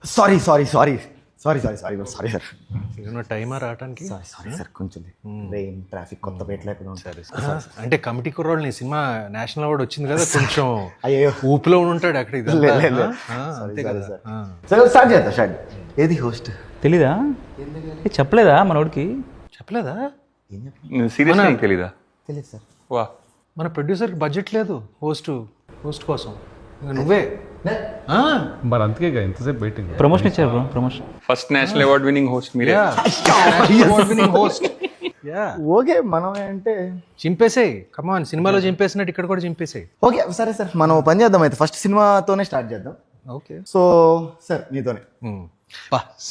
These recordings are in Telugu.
Sorry sorry sorry sorry sorry sorry sorry sir ఏమన్నా టైమా రావడానికి? సారీ సారీ సార్ కొంచెం రెయిన్ ట్రాఫిక్ కొత్తపేట లేకుండా సరే అంటే కమిటీ కుర్రోళ్ళు నీ సినిమా నేషనల్ అవార్డు వచ్చింది కదా, కొంచెం అయ్యో ఊపిలో ఉంటాడు అక్కడ. ఇదంతా. అంతే కదా. సరే స్టార్ట్ చేద్దాం స్టార్ట్. ఏది హోస్ట్ తెలీదా? చెప్పలేదా మనోడికి? చెప్పలేదా? సీరియస్గా తెలీదా? తెలియదు సార్. వా, మన ప్రొడ్యూసర్కి బడ్జెట్ లేదు హోస్ట్ కోసం. ఇంకా నువ్వే మరి అందుకే ఎంతసేపు వెయిటింగ్. ప్రమోషన్ ఇచ్చారు bro, promotion. First national award winning host మీరే. హోస్ట్ ఓకే మనం అంటే చింపేసేయి, కమాన్. సినిమాలో చింపేసినట్టు ఇక్కడ కూడా చింపేసేయి. ఓకే సరే సార్ మనం పని చేద్దాం అయితే ఫస్ట్ సినిమాతోనే స్టార్ట్ చేద్దాం. ఓకే సో సార్ మీతోనే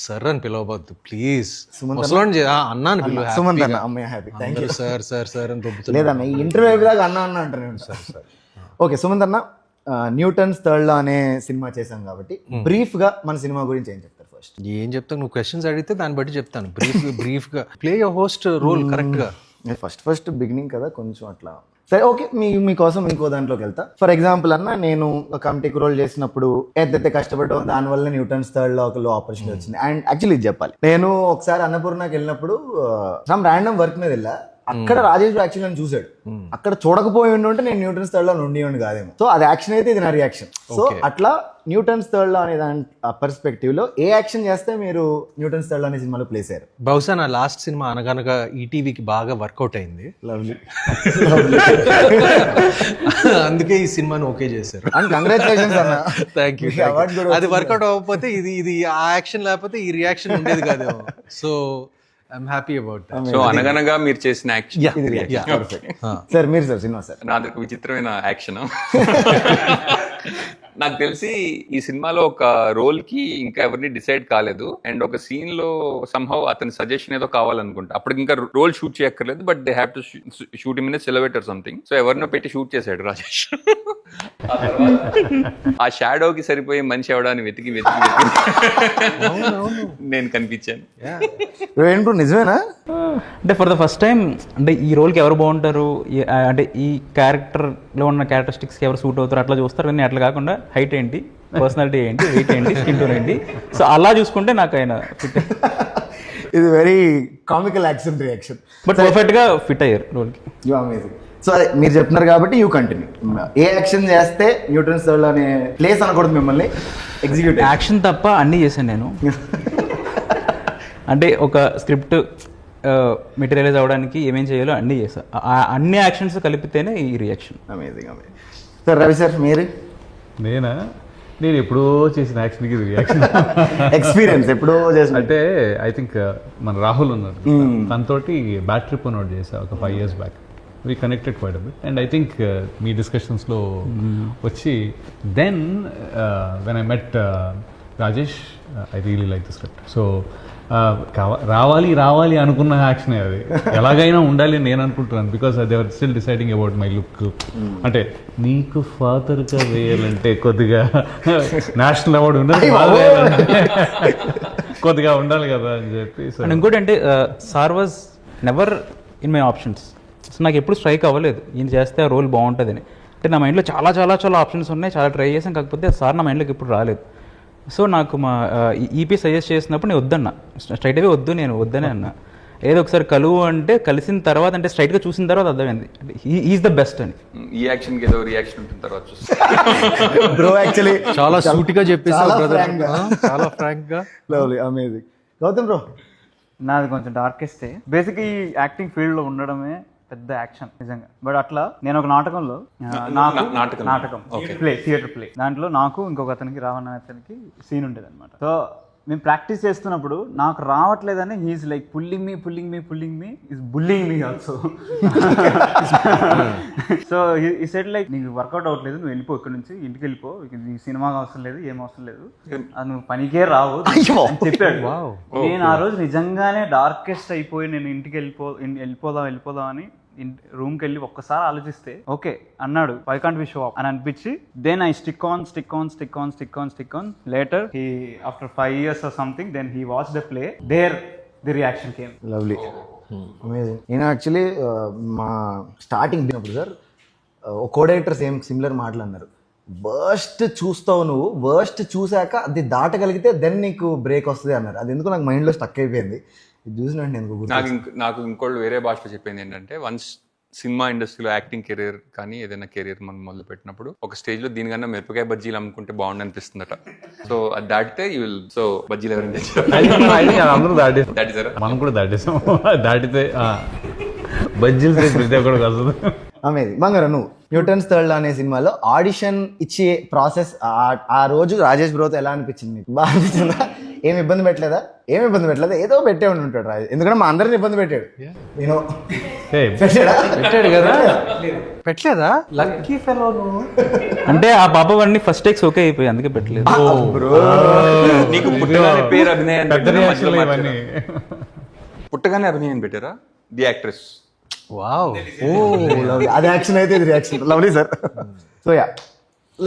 సార్ అని పిలవద్దు ప్లీజ్. సుమంత్ అన్నాను పిలువ. సుమంత్ అన్న అమ్మాయి happy thank you sir sir sir అని దొబ్బుతుంది. లేదన్న ఈ ఇంటర్వ్యూ దాకా అన్న అన్న అంటాను సార్ సార్. ఓకే సుమంత్ అన్న, న్యూటన్స్ థర్డ్ లా అనే సినిమా చేశాం కాబట్టి బ్రీఫ్ గా మన సినిమా గురించి ఏం చెప్తారు ఫస్ట్? ఏం చెప్తాను, నువ్వు క్వశ్చన్స్ అడిగితే దాన్ని బట్టి చెప్తాను. బ్రీఫ్ గా play your host role correct గా. ఫస్ట్ బిగినింగ్ కదా కొంచెం అట్లా. సరే ఓకే మీకోసం ఇంకో దాంట్లోకి వెళ్తా. ఫర్ ఎగ్జాంపుల్ అన్న, నేను కమిటీకి రోల్ చేసినప్పుడు ఏదైతే కష్టపడ్డాం దానివల్ల న్యూటన్స్ థర్డ్ లా ఒక ఆపర్చునిటీ వచ్చింది. అండ్ యాక్చువల్లీ ఇది చెప్పాలి, నేను ఒకసారి అన్నపూర్ణకి వెళ్ళినప్పుడు సమ్ ర్యాండమ్ వర్క్ మీద వెళ్ళా. అక్కడ రాజేష్ యాక్చువల్ నన్ను చూసాడు. అక్కడ చూడకపోయి ఉంటే నేను న్యూటన్స్ థర్డ్ లో ఉండి కాదేమో. సో అది యాక్షన్ అయితే ఇది నా రియాక్షన్. సో అట్లా న్యూటన్స్ థర్డ్ లో అనే దాని పర్స్పెక్టివ్ లో ఏ యాక్షన్ చేస్తే మీరు న్యూటన్స్ థర్డ్ లో అనే సినిమాలో ప్లేస్ అయ్యారు? బహుశా నా లాస్ట్ సినిమా అనగనగా ఈటీవీకి బాగా వర్కౌట్ అయింది. లవ్లీ. అందుకే ఈ సినిమాని ఓకే చేశారు. అండ్ కంగ్రాచులేషన్స్ అన్న. Thank you. అది వర్కౌట్ అవ్వకపోతే ఇది ఆ యాక్షన్ లేకపోతే ఈ రియాక్షన్ ఉండేది కాదేమో. So I'm happy about that. So అనగనగా మీరు చేసిన యాక్షన్. సార్ మీరు సార్ సినిమా సార్. నాది ఒక విచిత్రమైన యాక్షన్. నాకు తెలిసి ఈ సినిమాలో ఒక రోల్ కి ఇంకా ఎవరిని డిసైడ్ కాలేదు. అండ్ ఒక సీన్ లో సంహౌ అతని సజెషన్ ఏదో కావాలనుకుంటా. అప్పటికి ఇంకా రోల్ షూట్ చేయక్కర్లేదు, but they have to shoot in Silbet or something. So ఎవరినో పెట్టి షూట్ చేశాడు రాజేష్. ఆ షాడోకి సరిపోయే మనిషి ఎవడాన్ని వెతికి నేను కనిపించాను. ఏంటో నిజమేనా? అంటే ఫర్ ద ఫస్ట్ టైం అంటే ఈ రోల్కి ఎవరు బాగుంటారు, అంటే ఈ క్యారెక్టర్లో ఉన్న క్యారెక్టరిస్టిక్స్కి ఎవరు సూట్ అవుతారు అట్లా చూస్తారు. కానీ అట్లా కాకుండా హైట్ ఏంటి, పర్సనాలిటీ ఏంటి, వెయిట్ ఏంటి, స్కిన్ టోన్ ఏంటి, సో అలా చూసుకుంటే నాకు ఆయన ఫిట్. ఇది very comical action reaction, but పర్ఫెక్ట్గా ఫిట్ అయ్యారు రోల్కి. You amazing. సో అదే మీరు చెప్తున్నారు కాబట్టి యూ కంటిన్యూ. ఏ యాక్షన్ చేస్తే న్యూటన్స్ థర్డ్ అనే ప్లేస్ అనకూడదు మిమ్మల్ని, ఎగ్జిక్యూటివ్ యాక్షన్ తప్ప అన్నీ చేశాను నేను. అంటే ఒక స్క్రిప్ట్ మెటీరియలైజ్ అవ్వడానికి ఏమేం చేయాలో అన్నీ చేశాను. అన్ని యాక్షన్స్ కలిపితేనే ఈ reaction. Amazing amazing. Sir Ravi sir మీరు? నేను ఎప్పుడో చేసిన యాక్షన్కి ఇది రియాక్షన్. ఎక్స్పీరియన్స్ ఎప్పుడో చేసిన అంటే ఐ థింక్ మన రాహుల్ ఉన్నారు, తనతోటి బ్యాడ్ ట్రిప్ అని చేసా ఒక 5 years back. We connected quite a bit. And I think మీ డిస్కషన్స్లో వచ్చి then when I met Rajesh, I really like the script. So రావాలి అనుకున్న యాక్షనే అది. ఎలాగైనా ఉండాలి అని నేను అనుకుంటున్నాను. Because they are still deciding about my look. అంటే నీకు ఫాదర్గా వేయాలంటే కొద్దిగా నేషనల్ అవార్డు ఉండాలి, కొద్దిగా ఉండాలి కదా అని చెప్పి. అండ్ ఇంకోటి అంటే sir was never in my options. So నాకు ఎప్పుడు స్ట్రైక్ అవ్వలేదు ఈయన చేస్తే ఆ రోల్ బాగుంటుందని. అంటే నా మైండ్లో చాలా చాలా చాలా ఆప్షన్స్ ఉన్నాయి, చాలా ట్రై చేసాను, కాకపోతే సార్ నా మైండ్లోకి ఎప్పుడు రాలేదు. సో నాకు మా ఈపీ సజెస్ట్ చేసినప్పుడు నేను వద్దన్నా, స్ట్రైట్ అవే నేను వద్దనే అన్నా. ఏదో ఒకసారి కలువు అంటే కలిసిన తర్వాత, అంటే స్ట్రైట్గా చూసిన తర్వాత అర్థమైంది ఈజ్ ద బెస్ట్ అని. ఈ యాక్షన్కి ఏదో రియాక్షన్ ఉంటుంది తర్వాత చూస్తే. బ్రో యాక్చువల్లీ చాలా సూటిగా చెప్పేసారు బ్రదర్, చాలా ఫ్రాంక్ గా. Lovely amazing. గౌతమ్ బ్రో? నాది కొంచెం డార్కెస్టే. బేసిక్ ఈ యాక్టింగ్ ఫీల్డ్లో ఉండడమే పెద్ద యాక్షన్ నిజంగా. బట్ అట్లా నేను ఒక నాటకంలో నాటకం ప్లే, థియేటర్ ప్లే, దాంట్లో నాకు ఇంకొక అతనికి రావణ అతనికి సీన్ ఉండేది అనమాట. సో మేము ప్రాక్టీస్ చేస్తున్నప్పుడు నాకు రావట్లేదని he's like pulling me is bullying me also. So ఈ సెట్ లైక్ నీకు వర్కౌట్ అవ్వట్లేదు, నువ్వు వెళ్ళిపో ఇక్కడ నుంచి, ఇంటికి వెళ్ళిపో, నీ సినిమాకి అవసరం లేదు, ఏం అవసరం లేదు, అది నువ్వు పనికే రావు అని చెప్పాడు. నేను ఆ రోజు నిజంగానే డార్కెస్ట్ అయిపోయి నేను ఇంటికి వెళ్ళిపోదాం అని రూమ్కి వెళ్ళి ఒక్కసారి ఆలోచిస్తే ఓకే అన్నాడు, why can't we show up అని అనిపించి then I stick on later he after 5 years or something then he watched the play, there the reaction came. Lovely amazing. నేను యాక్చువల్లీ మా స్టార్టింగ్ దినప్పుడు సార్ ఒక కో డైరెక్టర్ సేమ్ సిమిలర్ మాటలు అన్నారు. వర్స్ట్ చూస్తావు నువ్వు, వర్స్ట్ చూసాక అది దాటగలిగితే దెన్ నీకు బ్రేక్ వస్తుంది అన్నారు. అది ఎందుకు నాకు మైండ్లో స్టక్ అయిపోయింది. ఇది చూసిన వెంటనే నాకు ఇంకోళ్ళు వేరే భాషలో చెప్పింది ఏంటంటే, వన్స్ సినిమా ఇండస్ట్రీలో యాక్టింగ్ కెరీర్ కానీ ఏదైనా కెరీర్ మనం మొదలు పెట్టినప్పుడు ఒక స్టేజ్ లో దీనికన్నా మిరపకాయ బజ్జీలు అమ్ముకుంటే బాగుండు అనిపిస్తుందట. సో అది దాటితే యూ విల్. సో బజ్జీలు ఎవరైనా తెచ్చారు? అందరూ దాటిసారా? మనం కూడా దాటేసాం. దాటితే బజ్జీలు ప్రతి ఒక్కడికి వస్తుంది. అమేది బంగారు. నువ్వు న్యూటన్స్ థర్డ్ లా అనే సినిమాలో ఆడిషన్ ఇచ్చే ప్రాసెస్ ఆ రోజు రాజేష్ బ్రోతో ఎలా అనిపించింది మీకు? బాగా అనిపించిందా? ఏమి ఇబ్బంది పెట్టలేదా? ఏమి ఇబ్బంది పెట్టలేదా? ఏదో పెట్టే ఉండి ఉంటాడు రాజేష్, ఎందుకంటే మా అందరిని ఇబ్బంది పెట్టాడు. నేను పెట్టాడు కదా, పెట్టలేదా? లక్కీ ఫెలో నువ్వు. అంటే ఆ బాబా వాడిని ఫస్ట్ టేక్స్ ఓకే అయిపోయి అందుకే పెట్టలేదు. నీకు పుట్టగానే పేరు అభినయం పుట్టగానే అభినయం పెట్టారా? The actress. వావ్. అది యాక్షన్ అయితే ఇది reaction. Lovely sir. So yeah,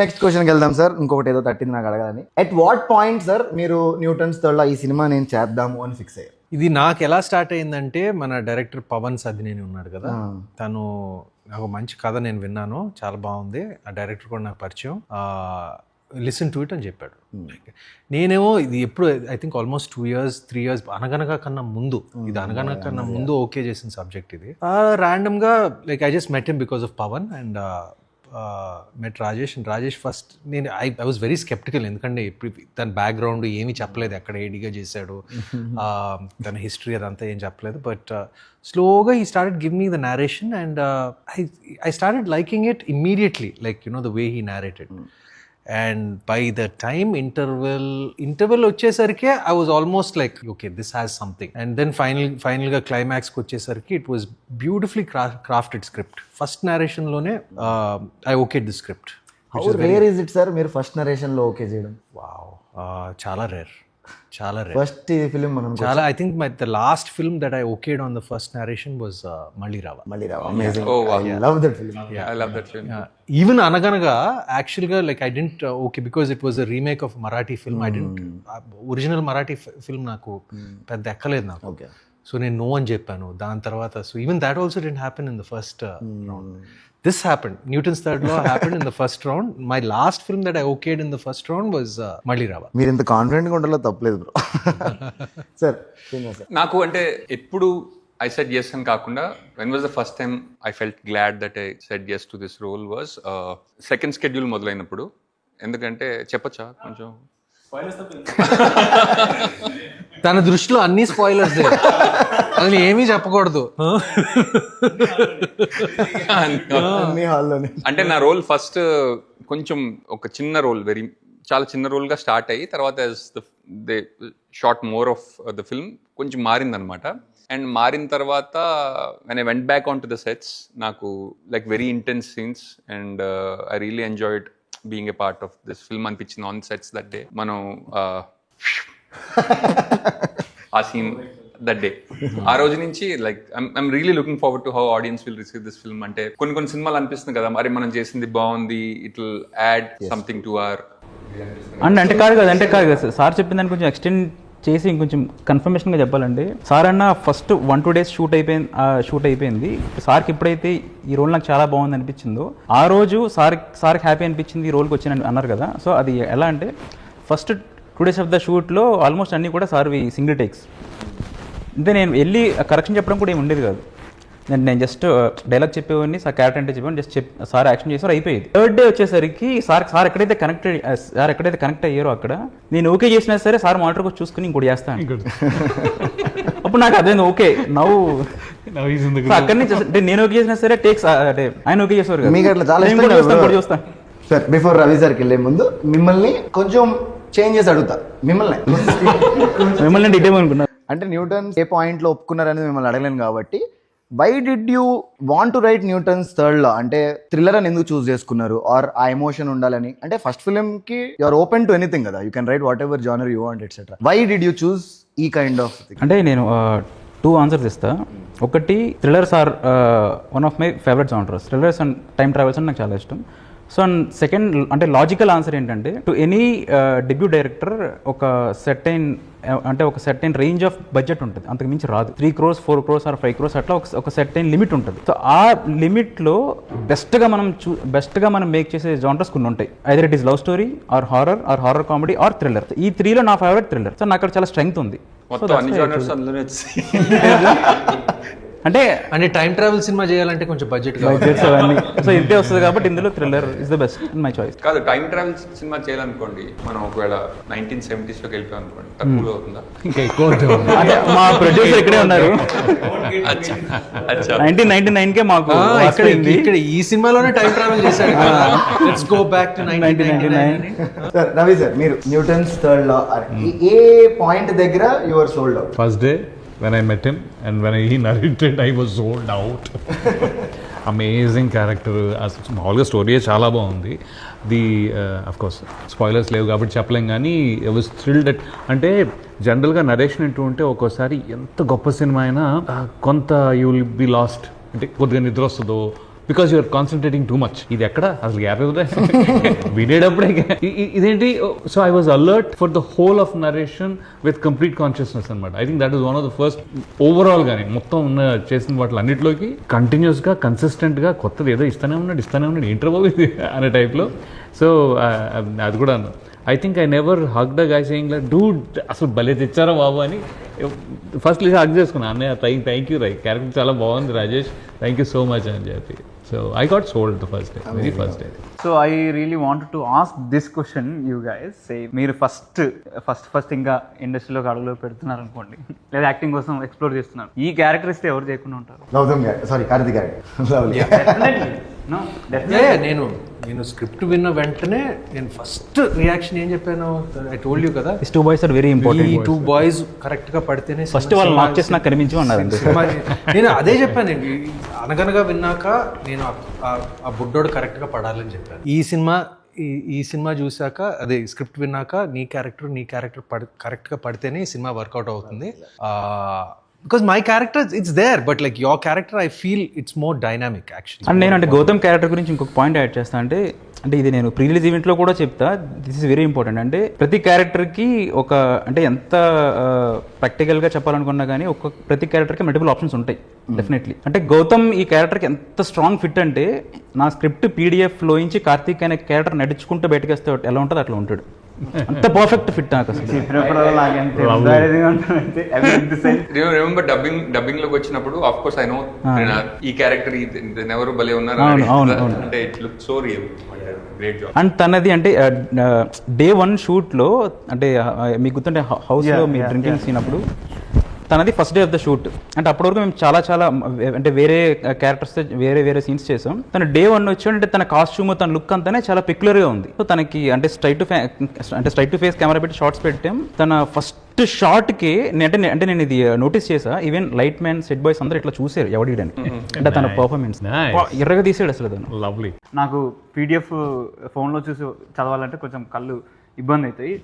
next క్వశ్చన్కి వెళ్దాం సార్. ఇంకొకటి ఏదో తట్టింది నాకు అడగాలని. ఎట్ వాట్ పాయింట్ సార్ మీరు న్యూటన్స్ థర్డ్ లో ఈ సినిమా నేను చేద్దాము అని ఫిక్స్ అయ్యారు? ఇది నాకు ఎలా స్టార్ట్ అయిందంటే, మన డైరెక్టర్ పవన్ సద్దినేని ఉన్నాడు కదా, తను ఒక మంచి కథ నేను విన్నాను, చాలా బాగుంది, ఆ డైరెక్టర్ కూడా నాకు పరిచయం, లిసన్ టు ఇట్ అని చెప్పాడు. నేనేమో ఇది ఎప్పుడు I think almost 2 years 3 years అనగనగా కన్నా ముందు, ఇది అనగనగా కన్నా ముందు ఓకే చేసిన సబ్జెక్ట్ ఇది. ర్యాండమ్గా like I just met him because of Pavan and met Rajesh. And Rajesh first నేను ఐ వాజ్ వెరీ స్కెప్టికల్, ఎందుకంటే ఇప్పుడు తన బ్యాక్గ్రౌండ్ ఏమీ చెప్పలేదు, ఎక్కడ ఏడిగా చేశాడు, తన హిస్టరీ అదంతా ఏం చెప్పలేదు. బట్ స్లోగా he started give me the narration and I started liking it immediately, like you know the way he narrated. And by the time interval వచ్చేసరికి I was almost like okay this has something. And then ఫైనల్గా క్లైమాక్స్కి వచ్చేసరికి it was beautifully crafted script. First నేరేషన్లోనే I okay the script. How rare is it sir మీరు ఫస్ట్ నరేషన్ లో ఓకే చేయడం? వావ్, చాలా రేర్. ఫస్ట్ ఫిల్మ్ మనం చాలా, I think the last film that I okayed on the first narration was మళ్ళీ రావా. Amazing. I love that film. I love that film. Even అనగనగా యాక్చువల్గా like I didn't okay because it was a remake of Marathi film. I didn't original Marathi film నాకు పెద్ద ఎక్కలేదు నాకు. సో నేను నో అని చెప్పాను. దాని తర్వాత so even that also dent happen in the first round. This happened. Newton's Third Law happened in the first round. My last film that I okayed in the first round was Malli Rava. మీరు ఇంత కాన్ఫిడెంట్గా ఉండాలో తప్పలేదు బ్రో. సార్ నాకు అంటే ఎప్పుడు I said yes అని కాకుండా, when was the first time I felt glad that I said yes to this role was second schedule మొదలైనప్పుడు. ఎందుకంటే చెప్పచ్చా కొంచెం? తన దృష్టిలో అన్ని స్పాయిలర్స్, అసలు ఏమీ చెప్పకూడదు. అంటే నా రోల్ ఫస్ట్ కొంచెం ఒక చిన్న రోల్, చాలా చిన్న రోల్గా స్టార్ట్ అయ్యి తర్వాత they short more of the film కొంచెం మారిందనమాట. అండ్ మారిన తర్వాత when I went back onto the sets, నాకు like very intense scenes and I really enjoyed being a part of this film అనిపించింది on sets that day. మనం ఆ సీన్ దట్ డే, ఆ రోజు నుంచి like I'm really looking forward to how audience will receive this film. అంటే కొన్ని సినిమాలు అనిపిస్తుంది కదా, మరి మనం చేసింది బాగుంది, it will add something to our. అంటే కాదు కదా సార్ చెప్పిన దాన్ని కొంచెం ఎక్స్టెండ్ చేసి ఇంకొంచెం కన్ఫర్మేషన్గా చెప్పాలండి. సార్ అన్న ఫస్ట్ 1-2 days షూట్ అయిపోయింది. సార్కి ఎప్పుడైతే ఈ రోల్ నాకు చాలా బాగుంది అనిపించిందో ఆ రోజు సార్కి హ్యాపీ అనిపించింది ఈ రోల్కి వచ్చి అన్నారు కదా. సో అది ఎలా అంటే ఫస్ట్ 2 days ఆఫ్ ద షూట్లో ఆల్మోస్ట్ అన్నీ కూడా సార్వి సింగిల్ టేక్స్. అంటే నేను వెళ్ళి కరెక్షన్ చెప్పడం కూడా ఏమి ఉండేది కాదు. నేను జస్ట్ డైలాగ్ చెప్పేవాడిని, సార్ క్యారెక్టర్ అంటే చెప్పాను, జస్ట్ సార్ యాక్షన్ చేసారు, అయిపోయేది. థర్డ్ డే వచ్చేసరికి సార్ ఎక్కడైతే కనెక్ట్ అయ్యారో అక్కడ నేను ఓకే చేసినా సరే సార్ మానిటర్కి వచ్చి చూసుకుని ఇంకోటి చేస్తాను. అప్పుడు నాకు అదే ఓకే నవ్వు అక్కడి నుంచి అంటే నేను ఓకే చేసినా సరే టేక్స్ అంటే ఆయన ఓకే చేసేవారు మీకు అట్లా చాలా చూస్తాను. సార్ బిఫోర్ రవి సార్కి వెళ్ళే ముందు మిమ్మల్ని కొంచెం చేంజ్ చేసి అడుగుతా. మిమ్మల్ని డీటెయిల్ అనుకున్నారు అంటే న్యూటన్ ఏ పాయింట్లో ఒప్పుకున్నారనేది మిమ్మల్ని అడగలేను కాబట్టి, why did you want to write Newton's third law? అంటే థ్రిల్లర్ అని ఎందుకు చూస్ చేసుకున్నారు? ఆర్ ఆ ఎమోషన్ ఉండాలని? అంటే ఫస్ట్ ఫిల్మ్ కి you are open to anything కదా, you can write whatever genre you want etcetera. Why did you choose ఈ కైండ్ ఆఫ్ థింగ్? అంటే నేను 2 answers ఇస్తా. ఒకటి, thrillers are one of my favourite genres. Thrillers and time travels అంటే నాకు చాలా ఇష్టం. సో అండ్ సెకండ్ అంటే లాజికల్ ఆన్సర్ ఏంటంటే టు ఎనీ డెబ్యూ డైరెక్టర్ ఒక సెర్టైన్ రేంజ్ ఆఫ్ బడ్జెట్ ఉంటుంది, అంతకు మించి రాదు. 3 crores 4 crores ఆర్ 5 crores అట్లా ఒక సెర్టైన్ లిమిట్ ఉంటుంది. సో ఆ లిమిట్లో బెస్ట్గా మనం మేక్ చేసే జానర్స్ కొన్ని ఉంటాయి. Either it is love story or horror comedy or thriller. ఈ 3లో నా ఫేవరెట్ థ్రిల్లర్. సో నాకు అక్కడ చాలా స్ట్రెంగ్త్ ఉంది. మొత్తం అన్ని జోనర్స్ అందులోనే వచ్చాయి. అంటే టైం ట్రావెల్ సినిమా చేయాలంటే కొంచెం బడ్జెట్ బడ్జెట్స్ అవన్నీ సో ఇంతే వస్తుంది కాబట్టి ఇందులో thriller is the best in my choice. కాదు, టైం ట్రావెల్ సినిమా చేయాలనుకోండి, మనం ఒకవేళ 1970s లోకి వెళ్ళిపోయాం అనుకోండి, తక్కువలో అవుతుందా? ఇంకా ఎక్కువ అవుతుంది. అంటే మా ప్రొడ్యూసర్ ఇక్కడే ఉన్నారు. అచ్చా అచ్చా 1999కే మాకు ఇక్కడ ఈ సినిమాలోనే టైం ట్రావెల్ చేశాడు. Let's go back to 1999. Sir Ravi sir, మీరు న్యూటన్స్ థర్డ్ లా ఏ పాయింట్ దగ్గర you are sold out? First day when I met him and when he narrated, I was sold out. Amazing character. మామూలుగా స్టోరీ చాలా బాగుంది. అఫ్ కోర్స్ స్పాయిలర్స్ లేవు కాబట్టి చెప్పలేం, కానీ ఐ వాజ్ థ్రిల్డ్ అట్. అంటే జనరల్గా నరేషన్ అంటూ ఉంటే ఒక్కోసారి ఎంత గొప్ప సినిమా అయినా కొంత యూ విల్ బి లాస్ట్. అంటే కొద్దిగా నిద్ర వస్తుందో because you're concentrating too much. ఇది ఎక్కడ అసలు గ్యాప్ ఇవ్వదా వినేటప్పుడే ఇదేంటి. So I was alert for the whole of narration with complete consciousness అనమాట. I think that is one of the first overall గానీ మొత్తం ఉన్న చేసిన వాటి అన్నింటిలోకి కంటిన్యూస్గా కన్సిస్టెంట్గా కొత్తది ఏదో ఇస్తానే ఉన్నాడు ఏంట్రా బాబు ఇది అనే టైప్లో. సో అది కూడా I think I never hug the guy saying like Dude అసలు భలే తెచ్చారా బాబు అని ఫస్ట్ హగ్ చేసుకున్నాను. అన్నయ్య థ్యాంక్ యూ క్యారెక్టర్ చాలా బాగుంది Rajesh, thank you so much అని చెప్పి. So I got sold the very first day. So I really wanted to ask this question you guys. Say మీరు ఫస్ట్ ఇంకా ఇండస్ట్రీలోకి అడుగులో పెడుతున్నారు అనుకోండి, లేదా యాక్టింగ్ కోసం ఎక్స్ప్లోర్ చేస్తున్నారు, ఈ క్యారెక్టర్ ఇస్తే ఎవరు చేయకుండా ఉంటారు? గౌతమ్ గారు, సారీ కార్తిక్ గారు. నేను స్క్రిప్ట్ విన్న వెంటనే నేను ఫస్ట్ రియాక్షన్ ఏం చెప్పాను, ఐ టోల్డ్ యూ కదా, These 2 boys are very important. ఈ 2 boys కరెక్ట్ గా పడితేనే ఫస్ట్ వాళ్ళు లాక్ చేసి నాకు కనిపించి ఉన్నారు. నేను అదే చెప్పాను. అనగనగా విన్నాక నేను ఆ బుడ్డోడు కరెక్ట్ గా పడాలని చెప్పాను. ఈ సినిమా చూసాక అదే స్క్రిప్ట్ విన్నాక నీ క్యారెక్టర్ కరెక్ట్ గా పడితేనే ఈ సినిమా వర్కౌట్ అవుతుంది. Because my character it's there, but like your character I feel it's more dynamic actually. And నేను అంటే గౌతమ్ క్యారెక్టర్ గురించి ఇంకొక పాయింట్ యాడ్ చేస్తా. అంటే ఇది నేను ప్రీ రిలీజ్ ఈవెంట్లో కూడా చెప్తా, దిస్ ఇస్ వెరీ ఇంపార్టెంట్. అంటే ప్రతి క్యారెక్టర్కి అంటే ఎంత ప్రాక్టికల్గా చెప్పాలనుకున్నా కానీ ప్రతి క్యారెక్టర్కి మల్టిపుల్ ఆప్షన్స్ ఉంటాయి డెఫినెట్లీ. అంటే గౌతమ్ ఈ క్యారెక్టర్కి ఎంత స్ట్రాంగ్ ఫిట్ అంటే నా స్క్రిప్ట్ పీడిఎఫ్లో నుంచి కార్తీక్ అనే క్యారెక్టర్ నడుచుకుంటూ బయటకు వస్తే ఎలా ఉంటుంది అట్లా ఉంటాడు. అంత పర్ఫెక్ట్ ఫిట్ నాకు అసలు. రిమెంబర్ డబ్బింగ్ లోకి వచ్చినప్పుడు ఆఫ్ కోర్స్ ఐ నో ఈ క్యారెక్టర్ ఎవరు భలే ఉన్నారు అంటే it look so real. Great job. And తనది అంటే డే 1 షూట్లో అంటే మీకు గుర్తుంటే హౌస్లో మీరు డ్రింకింగ్ సీన్ అప్పుడు తనది first day of the shoot. అంటే అప్పటి వరకు మేము చాలా అంటే వేరే క్యారెక్టర్స్ వేరే సీన్స్ చేసాం. తన డే 1 వచ్చి అంటే తన కాస్ట్యూమ్ తన లుక్ అంతానే చాలా పెక్యులర్గా ఉంది. సో తనకి అంటే స్ట్రైట్ టు ఫేస్ కెమెరా పెట్టి షార్ట్స్ పెట్టాం. తన ఫస్ట్ షార్ట్కి అంటే నేను ఇది నోటీస్ చేసా, even light man set boys అందరూ ఇట్లా చూసారు ఎవడిడని. అంటే తన పర్ఫార్మెన్స్ ఎర్రగా తీసాడు అసలు తను. లవ్లీ. నాకు పీడిఎఫ్ ఫోన్లో చూసి చదవాలంటే కొంచెం కళ్ళు ఇబ్బంది అవుతాయి.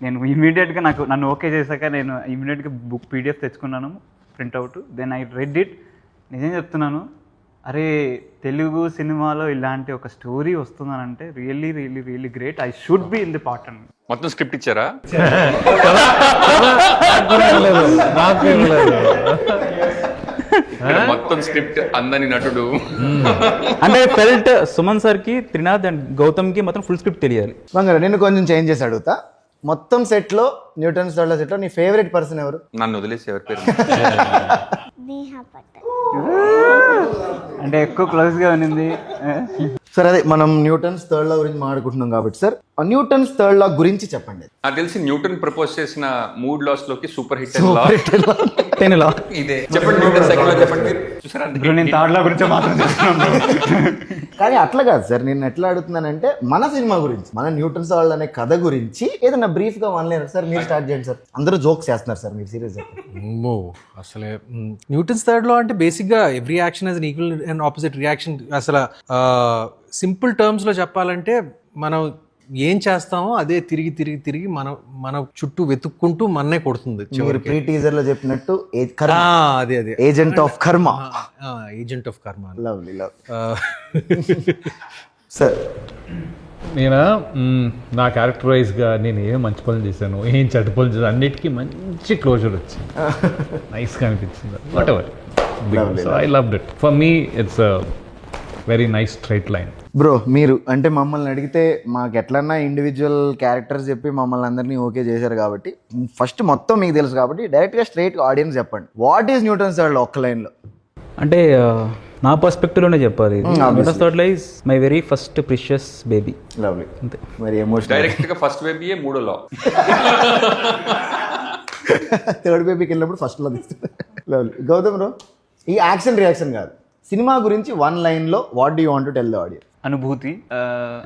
నేను ఇమీడియట్గా నన్ను ఓకే చేశాక నేను ఇమీడియట్గా బుక్ పీడిఎఫ్ తెచ్చుకున్నాను, printout. Then I read it. నిజం చెప్తున్నాను, అరే తెలుగు సినిమాలో ఇలాంటి ఒక స్టోరీ వస్తుందనంటే really really really great. I should be in the part అని. మొత్తం స్క్రిప్ట్ ఇచ్చారా? మొత్తం స్క్రిప్ట్ అందని నటుడు అంటే ఫెల్ట్ సుమన్ సార్కి, త్రినాథ్ అండ్ గౌతమ్కి మొత్తం ఫుల్ స్క్రిప్ట్ తెలియాలి. బంగారు, నేను కొంచెం చేంజ్ చేసి అడుగుతా. మొత్తం సెట్లో న్యూటన్స్ థర్డ్ లా సెట్లో నీ ఫేవరెట్ పర్సన్ ఎవరు? నన్ను వదిలేసి ఎవరి పేరు? అంటే ఎక్కువ క్లోజ్గా ఉన్నింది. సార్ అదే మనం న్యూటన్స్ థర్డ్ లా గురించి మాట్లాడుకుంటున్నాం కాబట్టి సార్ న్యూటన్స్ థర్డ్ లా గురించి చెప్పండి. నాకు తెలిసి న్యూటన్ ప్రపోజ్ చేసిన 3 laws లోకి సూపర్ హిట్ ఇదే. చెప్పండి న్యూటన్ సైకిల్ చెప్పండి మీరు. చూసారా? నేను థర్డ్ లా గురించి మాత్రం కానీ అట్లా కాదు సార్, నేను ఎట్లా అడుగుతున్నానంటే మన సినిమా గురించి, మన న్యూటన్స్ థర్డ్ అనే కథ గురించి ఏదైనా బ్రీఫ్ గా వనలేరు సార్. మీరు స్టార్ట్ చేయండి సార్. అందరూ జోక్స్ చేస్తున్నారు సార్, మీరు సీరియస్ అసలే న్యూటన్స్ థర్డ్ లా అంటే బేసిక్ గా every action has an equal and opposite reaction. అసలు సింపుల్ టర్మ్స్ లో చెప్పాలంటే మనం ఏం చేస్తామో అదే తిరిగి మన చుట్టూ వెతుక్కుంటూ మన్నే కొడుతుంది. ప్రీ టీజర్ లో చెప్పినట్టు అదే ఏజెంట్ ఆఫ్ కర్మ. ఏజెంట్ ఆఫ్ కర్మ. Lovely love. సార్ నేను నా క్యారెక్టర్ వైజ్గా నేను ఏం మంచి పనులు చేశాను ఏం చెడ్డ పనులు చేశాను అన్నిటికీ మంచి క్లోజర్ వచ్చింది. నైస్గా అనిపించింది. What ever. So I loved it. For me it's a very nice straight line. Bro మీరు అంటే మమ్మల్ని అడిగితే మాకు ఎట్లన్నా ఇండివిజువల్ క్యారెక్టర్స్ చెప్పి మమ్మల్ని అందరినీ ఓకే చేశారు కాబట్టి ఫస్ట్ మొత్తం మీకు తెలుసు కాబట్టి డైరెక్ట్గా స్ట్రైట్ ఆడియన్స్ చెప్పండి, what is Newton's third law ఒక్క లైన్లో? అంటే నా పర్స్పెక్టివ్లోనే చెప్పాలి. Newton's third law is my very first precious baby. Lovely. మరి ఎమోషనల్ డైరెక్ట్ గా ఫస్ట్ బేబీయే మూడో లా. థర్డ్ బేబీకి వెళ్ళినప్పుడు ఫస్ట్ లో తీస్తాడు. లవ్లీ. గౌతమ్ బ్రో, ఈ యాక్షన్ రియాక్షన్ కాదు, సినిమా గురించి వన్ లైన్లో what do you want to tell the audience? అనుభూతి,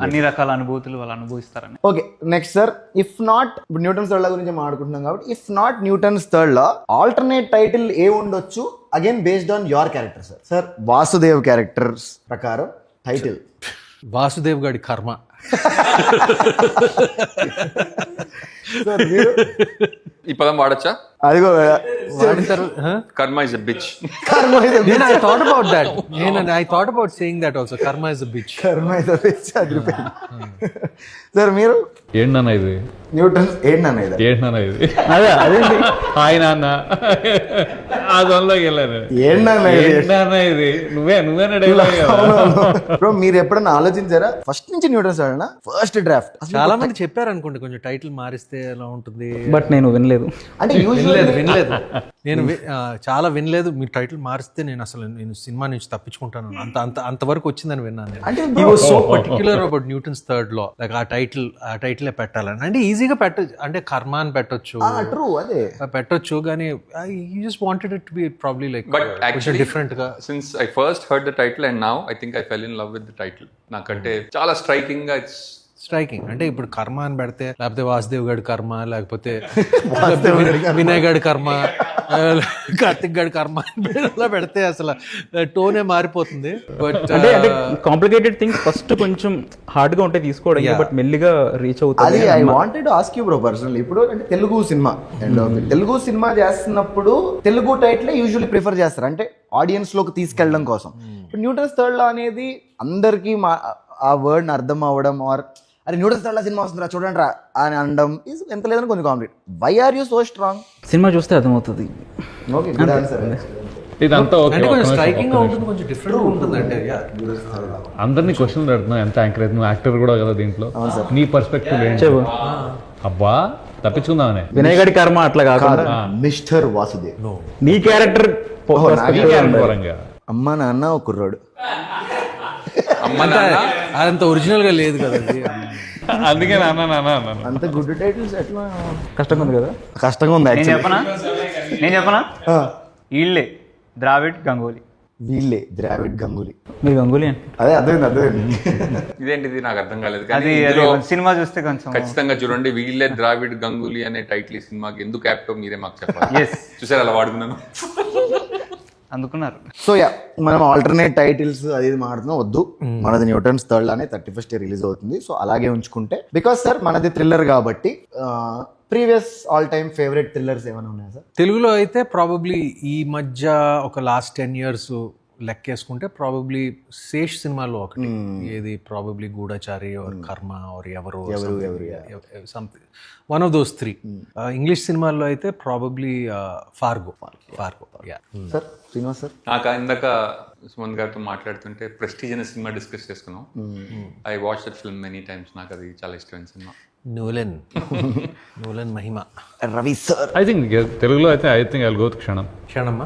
అన్ని రకాల అనుభూతులు వాళ్ళు అనుభవిస్తారని. Okay, next sir, if not ఇప్పుడు న్యూటన్స్ థర్డ్ లా గురించి మాట్లాడుకుంటున్నాం కాబట్టి if not Newton's third law alternate title ఏ ఉండొచ్చు again based on your character? Sir sir Vasudev characters ప్రకారం టైటిల్ వాసుదేవ్ గాడి కర్మ. ఈ పదం వాడచ్చా? అదిగో వాడతారు. Karma is a bitch. నేను I thought about that. I thought about saying that also. Karma is a bitch. Sir మీరు ఏంటన్నా ఇది? న్యూటన్స్ ఏంటన్నా ఇది? ఏంటన్నా ఇది? అదే అదేంటి హాయ్ నాన్న ఆ జోన్లోకి వెళ్ళాను. ఏంటన్నా ఇది? నువ్వేనా డైలాగ్? బ్రో మీరు ఎప్పుడన్నా ఆలోచించారా ఫస్ట్ నుంచి న్యూటన్స్ థర్డ్ ఫస్ట్ డ్రాఫ్ట్? చాలా మంది చెప్పారు అనుకోండి కొంచెం టైటిల్ మారిస్తే ఎలా ఉంటుంది. బట్ నేను వినలేదు. అంటే వినలేదు నేను చాలా వినలేదు. మీరు టైటిల్ మారిస్తే నేను సినిమా నుంచి తప్పించుకుంటాను అంతవరకు వచ్చిందని విన్నాను. అంటే he was so particular about Newton's third law. Like ఆ టైటిల్ పెట్టాలని అంటే ఈజీగా పెట్టొచ్చు, అంటే కర్మ అని పెట్టొచ్చు, ట్రూ అదే పెట్టొచ్చు, కానీ you just wanted it to be probably like but actually different గా. Since I first heard the title and now I think I fell in love with the title. నాకంటే చాలా స్ట్రైకింగ్ గా ఇట్స్ స్ట్రైకింగ్. అంటే ఇప్పుడు కర్మ అని పెడితే లేకపోతే వాసుదేవ్ గడి కర్మ, లేకపోతే వినయ్ గడి కర్మ, కార్తిక్ గడి కర్మ అలా పెడితే అసలు టోనే మారిపోతుంది. బట్ అంటే కాంప్లికేటెడ్ థింగ్స్ ఫస్ట్ కొంచెం హార్డ్ గా ఉంటాయి తీసుకోవడం, బట్ మెల్లిగా రీచ్ అవుతుంది. అది I wanted to ask you bro personally. ఇప్పుడు అంటే తెలుగు సినిమా తెలుగు సినిమా చేస్తున్నప్పుడు తెలుగు టైటిల్ యూజువల్లీ ప్రిఫర్ చేస్తారు, అంటే ఆడియన్స్ లోకి తీసుకెళ్ళడం కోసం. న్యూటన్స్ థర్డ్ లా అనేది అందరికీ ఆ వర్డ్ అర్థం అవ్వడం, ఆర్ అరే న్యూటన్స్ థర్డ్ లా సినిమా వస్తుందిరా చూడండి రా అని అనడం ఎంత లేదని కొంచెం complicate. Why are you so strong? Cinema చూస్తే అర్థమవుతుంది. Okay, good answer. ఇదంతా ఓకే. అంటే కొంచెం స్ట్రైకింగ్ గా ఉంటుంది, కొంచెం డిఫరెంట్ ఉంటుంది. అంటే అందరినీ క్వశ్చన్ అడుగుతున్నావు, ఎంత యాంకర్ అయితే నువ్వు యాక్టర్ కూడా కదా దీంట్లో. నీ పర్స్పెక్టివ్ ఏంటి? అబ్బా తప్పించుకుందామనే. వినయ్ గడి కర్మ అట్లా కాకుండా మిస్టర్ వాసుదేవ్ నీ క్యారెక్టర్ పరంగా అమ్మ నాన్న ఒక కుర్రోడు అదంత ఒరిజినల్ గా లేదు కదండి. అందుకే నాన్న అన్నాను. అంత గుడ్ టైటిల్స్ ఎట్లా? కష్టంగా ఉంది కదా. కష్టంగా ఉంది. నేను చెప్పనా వీళ్ళే ద్రావిడ్ గంగూలీ. వీళ్ళే ద్రావిడ్ గంగూలీ. మీరు గంగూలీ అని అదే అర్థమైంది. ఇదేంటిది నాకు అర్థం కాలేదు. అది కానీ సినిమా చూస్తే కొంచెం ఖచ్చితంగా చూడండి, వీళ్ళే ద్రావిడ్ గంగూలీ అనే టైటిల్ ఈ సినిమాకి ఎందుకు యాప్టో మీరే మాకు చెప్పాలి. చూసారు అలా వాడుకున్నాను. అందుకున్నారు. సో యా, మనం ఆల్టర్నేట్ టైటిల్స్ అది మాడుతున్నాం వద్దు. మనది న్యూటన్స్ థర్డ్ లానే 31st రిలీజ్ అవుతుంది. సో అలాగే ఉంచుకుంటే, బికాస్ సార్ మనది థ్రిల్లర్ కాబట్టి previous all time favourite thrillers ఏమైనా ఉన్నాయా సార్? తెలుగులో అయితే ప్రాబబ్లీ ఈ మధ్య ఒక లాస్ట్ 10 years లెక్కేసుకుంటే ప్రాబబ్లీ శేష్ సినిమాలో ఒకటి, ఏది ప్రాబబ్లీ గూఢచారి ఆర్ కర్మ ఆర్ ఎవరు something, one of those 3. English సినిమాల్లో అయితే probably Fargo. Sir Srinivas sir? నాకు ఇందాక సుమంత్ గారితో మాట్లాడుతుంటే ప్రెస్టీజ్ అనే సినిమా డిస్కస్ చేసుకున్నాం. I watch that film many times. నాకు అది చాలా ఇష్టమైన cinema. Nolan Mahima. Ravi sir? I think తెలుగులో అయితే I think I will go with క్షణం. క్షణమా?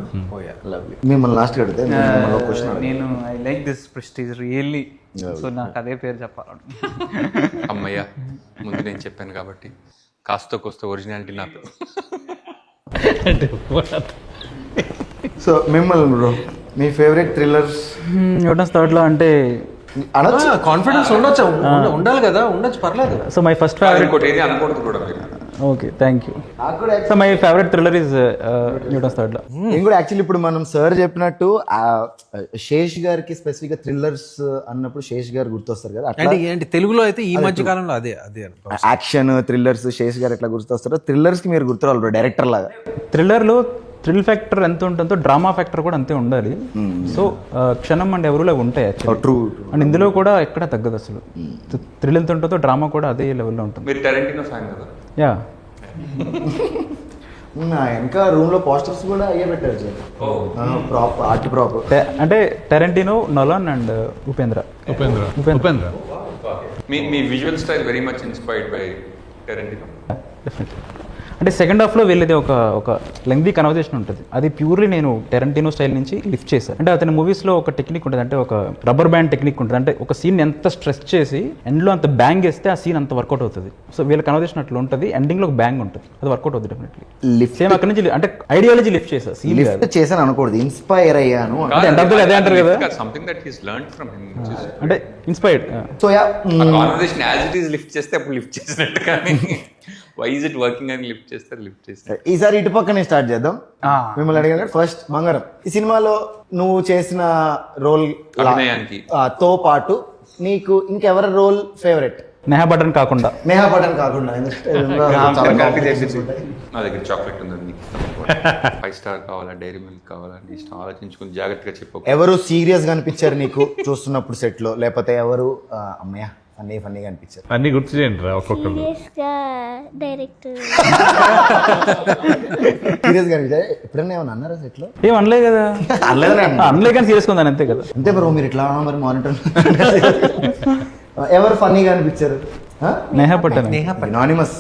మిమ్మల్ని లాస్ట్ అడిగితే నేను I like this prestige really. So నాకు అదే పేరు చెప్పాలి. అమ్మయ్య, ముందు నేను చెప్పాను కాబట్టి కాస్త కోస్త ఒరిజినాలిటీ నాకు. సో మిమ్మల్ని బ్రో మీ favourite thrillers? Newton's third law అంటే కాన్ఫిడెన్స్ ఉండొచ్చు, ఉండాలి కదా, ఉండొచ్చు, పర్లేదు. సో మై ఫస్ట్ ఫేవరెట్, ఇంకోటి ఏది అనకూడదు కూడా మీరు. Okay thank you. So my favourite thriller is Newton's third law. నేను కూడా యాక్చువల్లీ ఇప్పుడు మనం సార్ చెప్పినట్టు శేష్ గారికి స్పెసిఫిక్ గా థ్రిల్లర్స్ అన్నప్పుడు శేష్ గారు గుర్తొస్తారు కదా. అంటే ఏంటి తెలుగులో అయితే ఈ మధ్య కాలంలో అదే యాక్షన్ థ్రిల్లర్స్ శేష్ గారు ఎట్లా గుర్తొస్తారో థ్రిల్లర్స్ కి మీరు గుర్తురావాలి డైరెక్టర్ లాగా. థ్రిల్లర్లో థ్రిల్ ఫ్యాక్టర్ ఎంత ఉంటుందో డ్రామా ఫ్యాక్టర్ కూడా అంతే ఉండాలి. సో క్షణం అండ్ ఎవరులో ఉంటాయి యాక్చువల్లీ. ట్రూ. అండ్ ఇందులో కూడా ఎక్కడ తగ్గదు అసలు. థ్రిల్ ఎంత ఉంటుందో డ్రామా కూడా అదే లెవెల్లో ఉంటుంది. మీరు టెరెంటినో ఫ్యాన్ కదా? యా. నా వెనక రూమ్ లో పోస్టర్స్ కూడా అయ్యే పెట్టారు సార్. ప్రాప్ ఆర్ట్ ప్రాప్ అంటే Tarantino, Nolan and Upendra. Upendra మీ visual style very much inspired by Tarantino. Definitely. అంటే సెకండ్ హాఫ్లో వెళ్ళేది ఒక లెంగ్దీ కన్వర్జేషన్ ఉంటుంది. అది ప్యూర్లీ నేను టెరెంటినో స్టైల్ నుంచి లిఫ్ట్ చేశాను. అంటే అతని మూవీస్లో ఒక టెక్నిక్ ఉంటుంది, అంటే ఒక రబ్బర్ బ్యాండ్ టెక్నిక్ ఉంటుంది. అంటే ఒక సీన్ ఎంత స్ట్రెస్ చేసి ఎండ్లో అంత బ్యాంగ్ వేస్తే ఆ సీన్ అంత వర్కౌట్ అవుతుంది. సో వీళ్ళ కన్వర్జేషన్ అట్లా ఉంటుంది. ఎండింగ్లో ఒక బ్యాంగ్ ఉంటుంది, అది వర్కౌట్ అవుతుంది డెఫినెట్లీ. లిఫ్ట్ సేమ్ అక్కడ నుంచి అంటే ఐడియాలజీ లిఫ్ట్ చేశాను. సీన్ లిఫ్ట్ చేశాను అనకూడదు, ఇన్స్పైర్ అయ్యాను. అదే అంటారు కదా, something that he's learned from him. అంటే inspired. So yeah, conversation as it is lift చేస్తే అప్పుడు లిఫ్ట్ చేసినట్టు, కానీ వై ఇస్ ఇట్ వర్కింగ్ అని లిఫ్ట్ చేస్తే లిఫ్ట్ చేస్తే. ఈసారి ఇటు పక్కనే స్టార్ట్ చేద్దాం. మిమ్మల్ని అడిగిన ఫస్ట్ బంగారం, ఈ సినిమాలో నువ్వు చేసిన రోల్ అభినయానికి తో పాటు నీకు ఇంకెవరి రోల్ ఫేవరెట్? నేహా బటన్ కాకుండా. నేహా పటన్ కాకుండా. నా దగ్గర చాక్లెట్ ఉందండి, 5 స్టార్ కావాలా, డైరీ మిల్క్ కావాలా, ఇష్టం ఆలోచించుకుని జాగ్రత్తగా చెప్పు. ఎవరు సీరియస్ గా అనిపించారు నీకు చూస్తున్నప్పుడు సెట్ లో, లేకపోతే ఎవరు అమ్మయ్య ఫన్నీగా అనిపించారు? అన్ని గుర్తు చేయండి రా ఒక్కొక్కరు. డైరెక్టర్ సీరియస్ గా అనిపించారు? ఎప్పుడైనా ఏమన్నా అన్నారా సెట్ లో? ఏం అనలే కదా. అనలే కానీ సీరియస్గా ఉందని అంతే కదా. అంతే బ్రో, మీరు ఇట్లా మరి మానిటర్. ఎవరు ఫన్నీగా అనిపించారు? నేహా పటన్. అనానిమస్.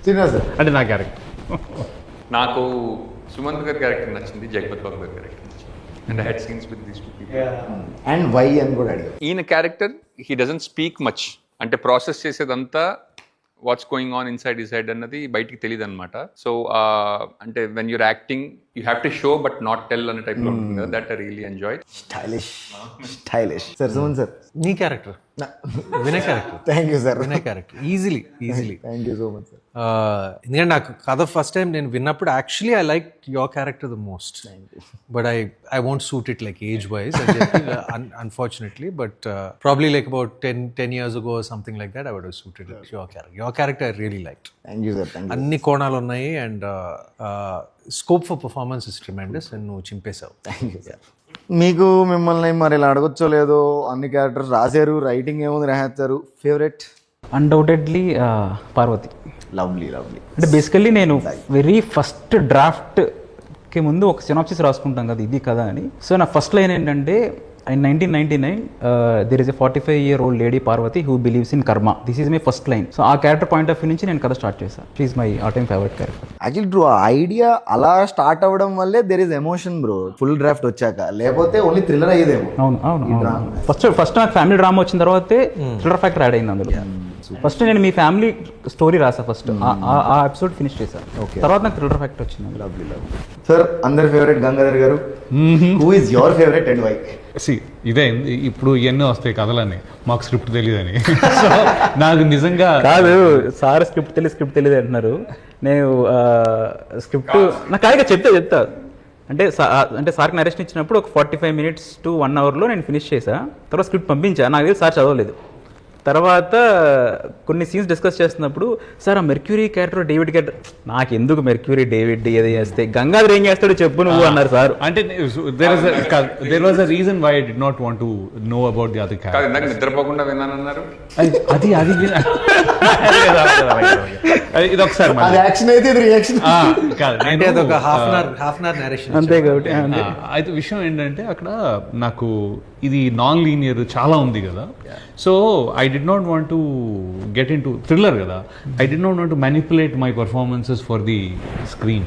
శ్రీనివాస్ సార్. అంటే నా క్యారెక్టర్ నాకు సుమంత్ గారి క్యారెక్టర్ నచ్చింది, జగపత్ బాబు గారి క్యారెక్టర్ నచ్చింది. And I had scenes with these two people. And why అని కూడా అడిగారు. ఈయన character he doesn't speak much, అంటే ప్రాసెస్ చేసేదంతా what's going on inside his head అన్నది బయటికి తెలియదు అనమాట. సో అంటే when you're acting you have to show but not tell అనే టైప్ లో ఉంటుంది కదా, that I really enjoy. Stylish sir. Suman sir. నీ character Vinay character. Thank you sir. Vinay character easily. Thank you so much sir. ఎందుకంటే నాకు కథ ఫస్ట్ టైం నేను విన్నప్పుడు actually I like your character the most, but I won't suit it like age wise అని చెప్పి unfortunately, but probably like about 10 years ago or something like that I would have suited your character I really liked. Thank you sir. Thank you. అన్ని కోణాలు ఉన్నాయి and scope for performance is tremendous and నువ్వు చింపేశావు. Thank you sir. మీకు మిమ్మల్ని మరి ఇలా అడగొచ్చో లేదో, అన్ని క్యారెక్టర్స్ రాశారు, రైటింగ్ ఏముంది రాశారు, ఫేవరెట్? అన్డౌటెడ్లీ పార్వతి. లవ్లీ. అంటే బేసికల్లీ నేను వెరీ ఫస్ట్ డ్రాఫ్ట్కి ముందు ఒక సినాప్సిస్ రాసుకుంటాం కదా ఇది కదా అని. సో నా ఫస్ట్ లైన్ ఏంటంటే, in 1999 there is a 45-year-old lady Parvati who believes in karma. This is my first line. So ఆ క్యారెక్టర్ పాయింట్ ఆఫ్ వ్యూ నుంచి నేను కథ స్టార్ట్ చేశాను. She is my all time favourite character. Actually true. Idea అలా స్టార్ట్ అవ్వడం వల్లే there is emotion bro, full draft వచ్చాక, లేకపోతే ఓన్లీ థ్రిల్లర్ అయ్యేదేమో. అవును. ఫస్ట్ నాకు ఫ్యామిలీ డ్రామా వచ్చిన తర్వాతే థ్రిల్లర్ ఫ్యాక్టర్ యాడ్ అయింది అందులో. ఫస్ట్ నేను మీ ఫ్యామిలీ స్టోరీ రాసా, ఫస్ట్ ఆ ఎపిసోడ్ ఫినిష్ చేశాను, తర్వాత నాకు థ్రిల్లర్ ఫ్యాక్టర్ వచ్చింది. లవ్లీ. సార్, అందరి favourite Gangadhar garu, who is your favourite and why? ఇదే ఇప్పుడు ఇవన్నీ వస్తాయి కథలని, మాకు స్క్రిప్ట్ తెలియదని. సో నాకు నిజంగా కాదు సార్, స్క్రిప్ట్ తెలియదు అంటున్నారు. నేను స్క్రిప్ట్ నాకు కాదుగా చెప్తా అంటే సార్కి నరేషన్ ఇచ్చినప్పుడు ఒక 45 minutes to 1 hour నేను ఫినిష్ చేశా. తర్వాత స్క్రిప్ట్ పంపించా, నాకు తెలియదు సార్ చదవలేదు. తర్వాత కొన్ని సీన్స్ డిస్కస్ చేస్తున్నప్పుడు, సార్ ఆ మెర్క్యూరీ క్యారెక్టర్ డేవిడ్ క్యారెక్టర్, నాకు ఎందుకు మెర్క్యూరీ డేవిడ్ ఏది చేస్తే గంగాధర్ ఏం చేస్తాడు చెప్పు నువ్వు అన్నారు సార్. అంటే there was a reason why I did not want to know about the other character. ఇందాక నిద్రపోకుండా విన్నానన్నారు. అది ఇది ఒకసారి యాక్షన్ అయితే ఇది రియాక్షన్ కాదు, అంటే అదొక హాఫ్ అన్ అవర్ నరేషన్ అంతే కాబట్టి. అయితే విషయం ఏంటంటే అక్కడ నాకు ఇది నాన్ లీనియర్ చాలా ఉంది కదా. So I did not want to get into thriller కదా. I did not want to manipulate my performances for the screen.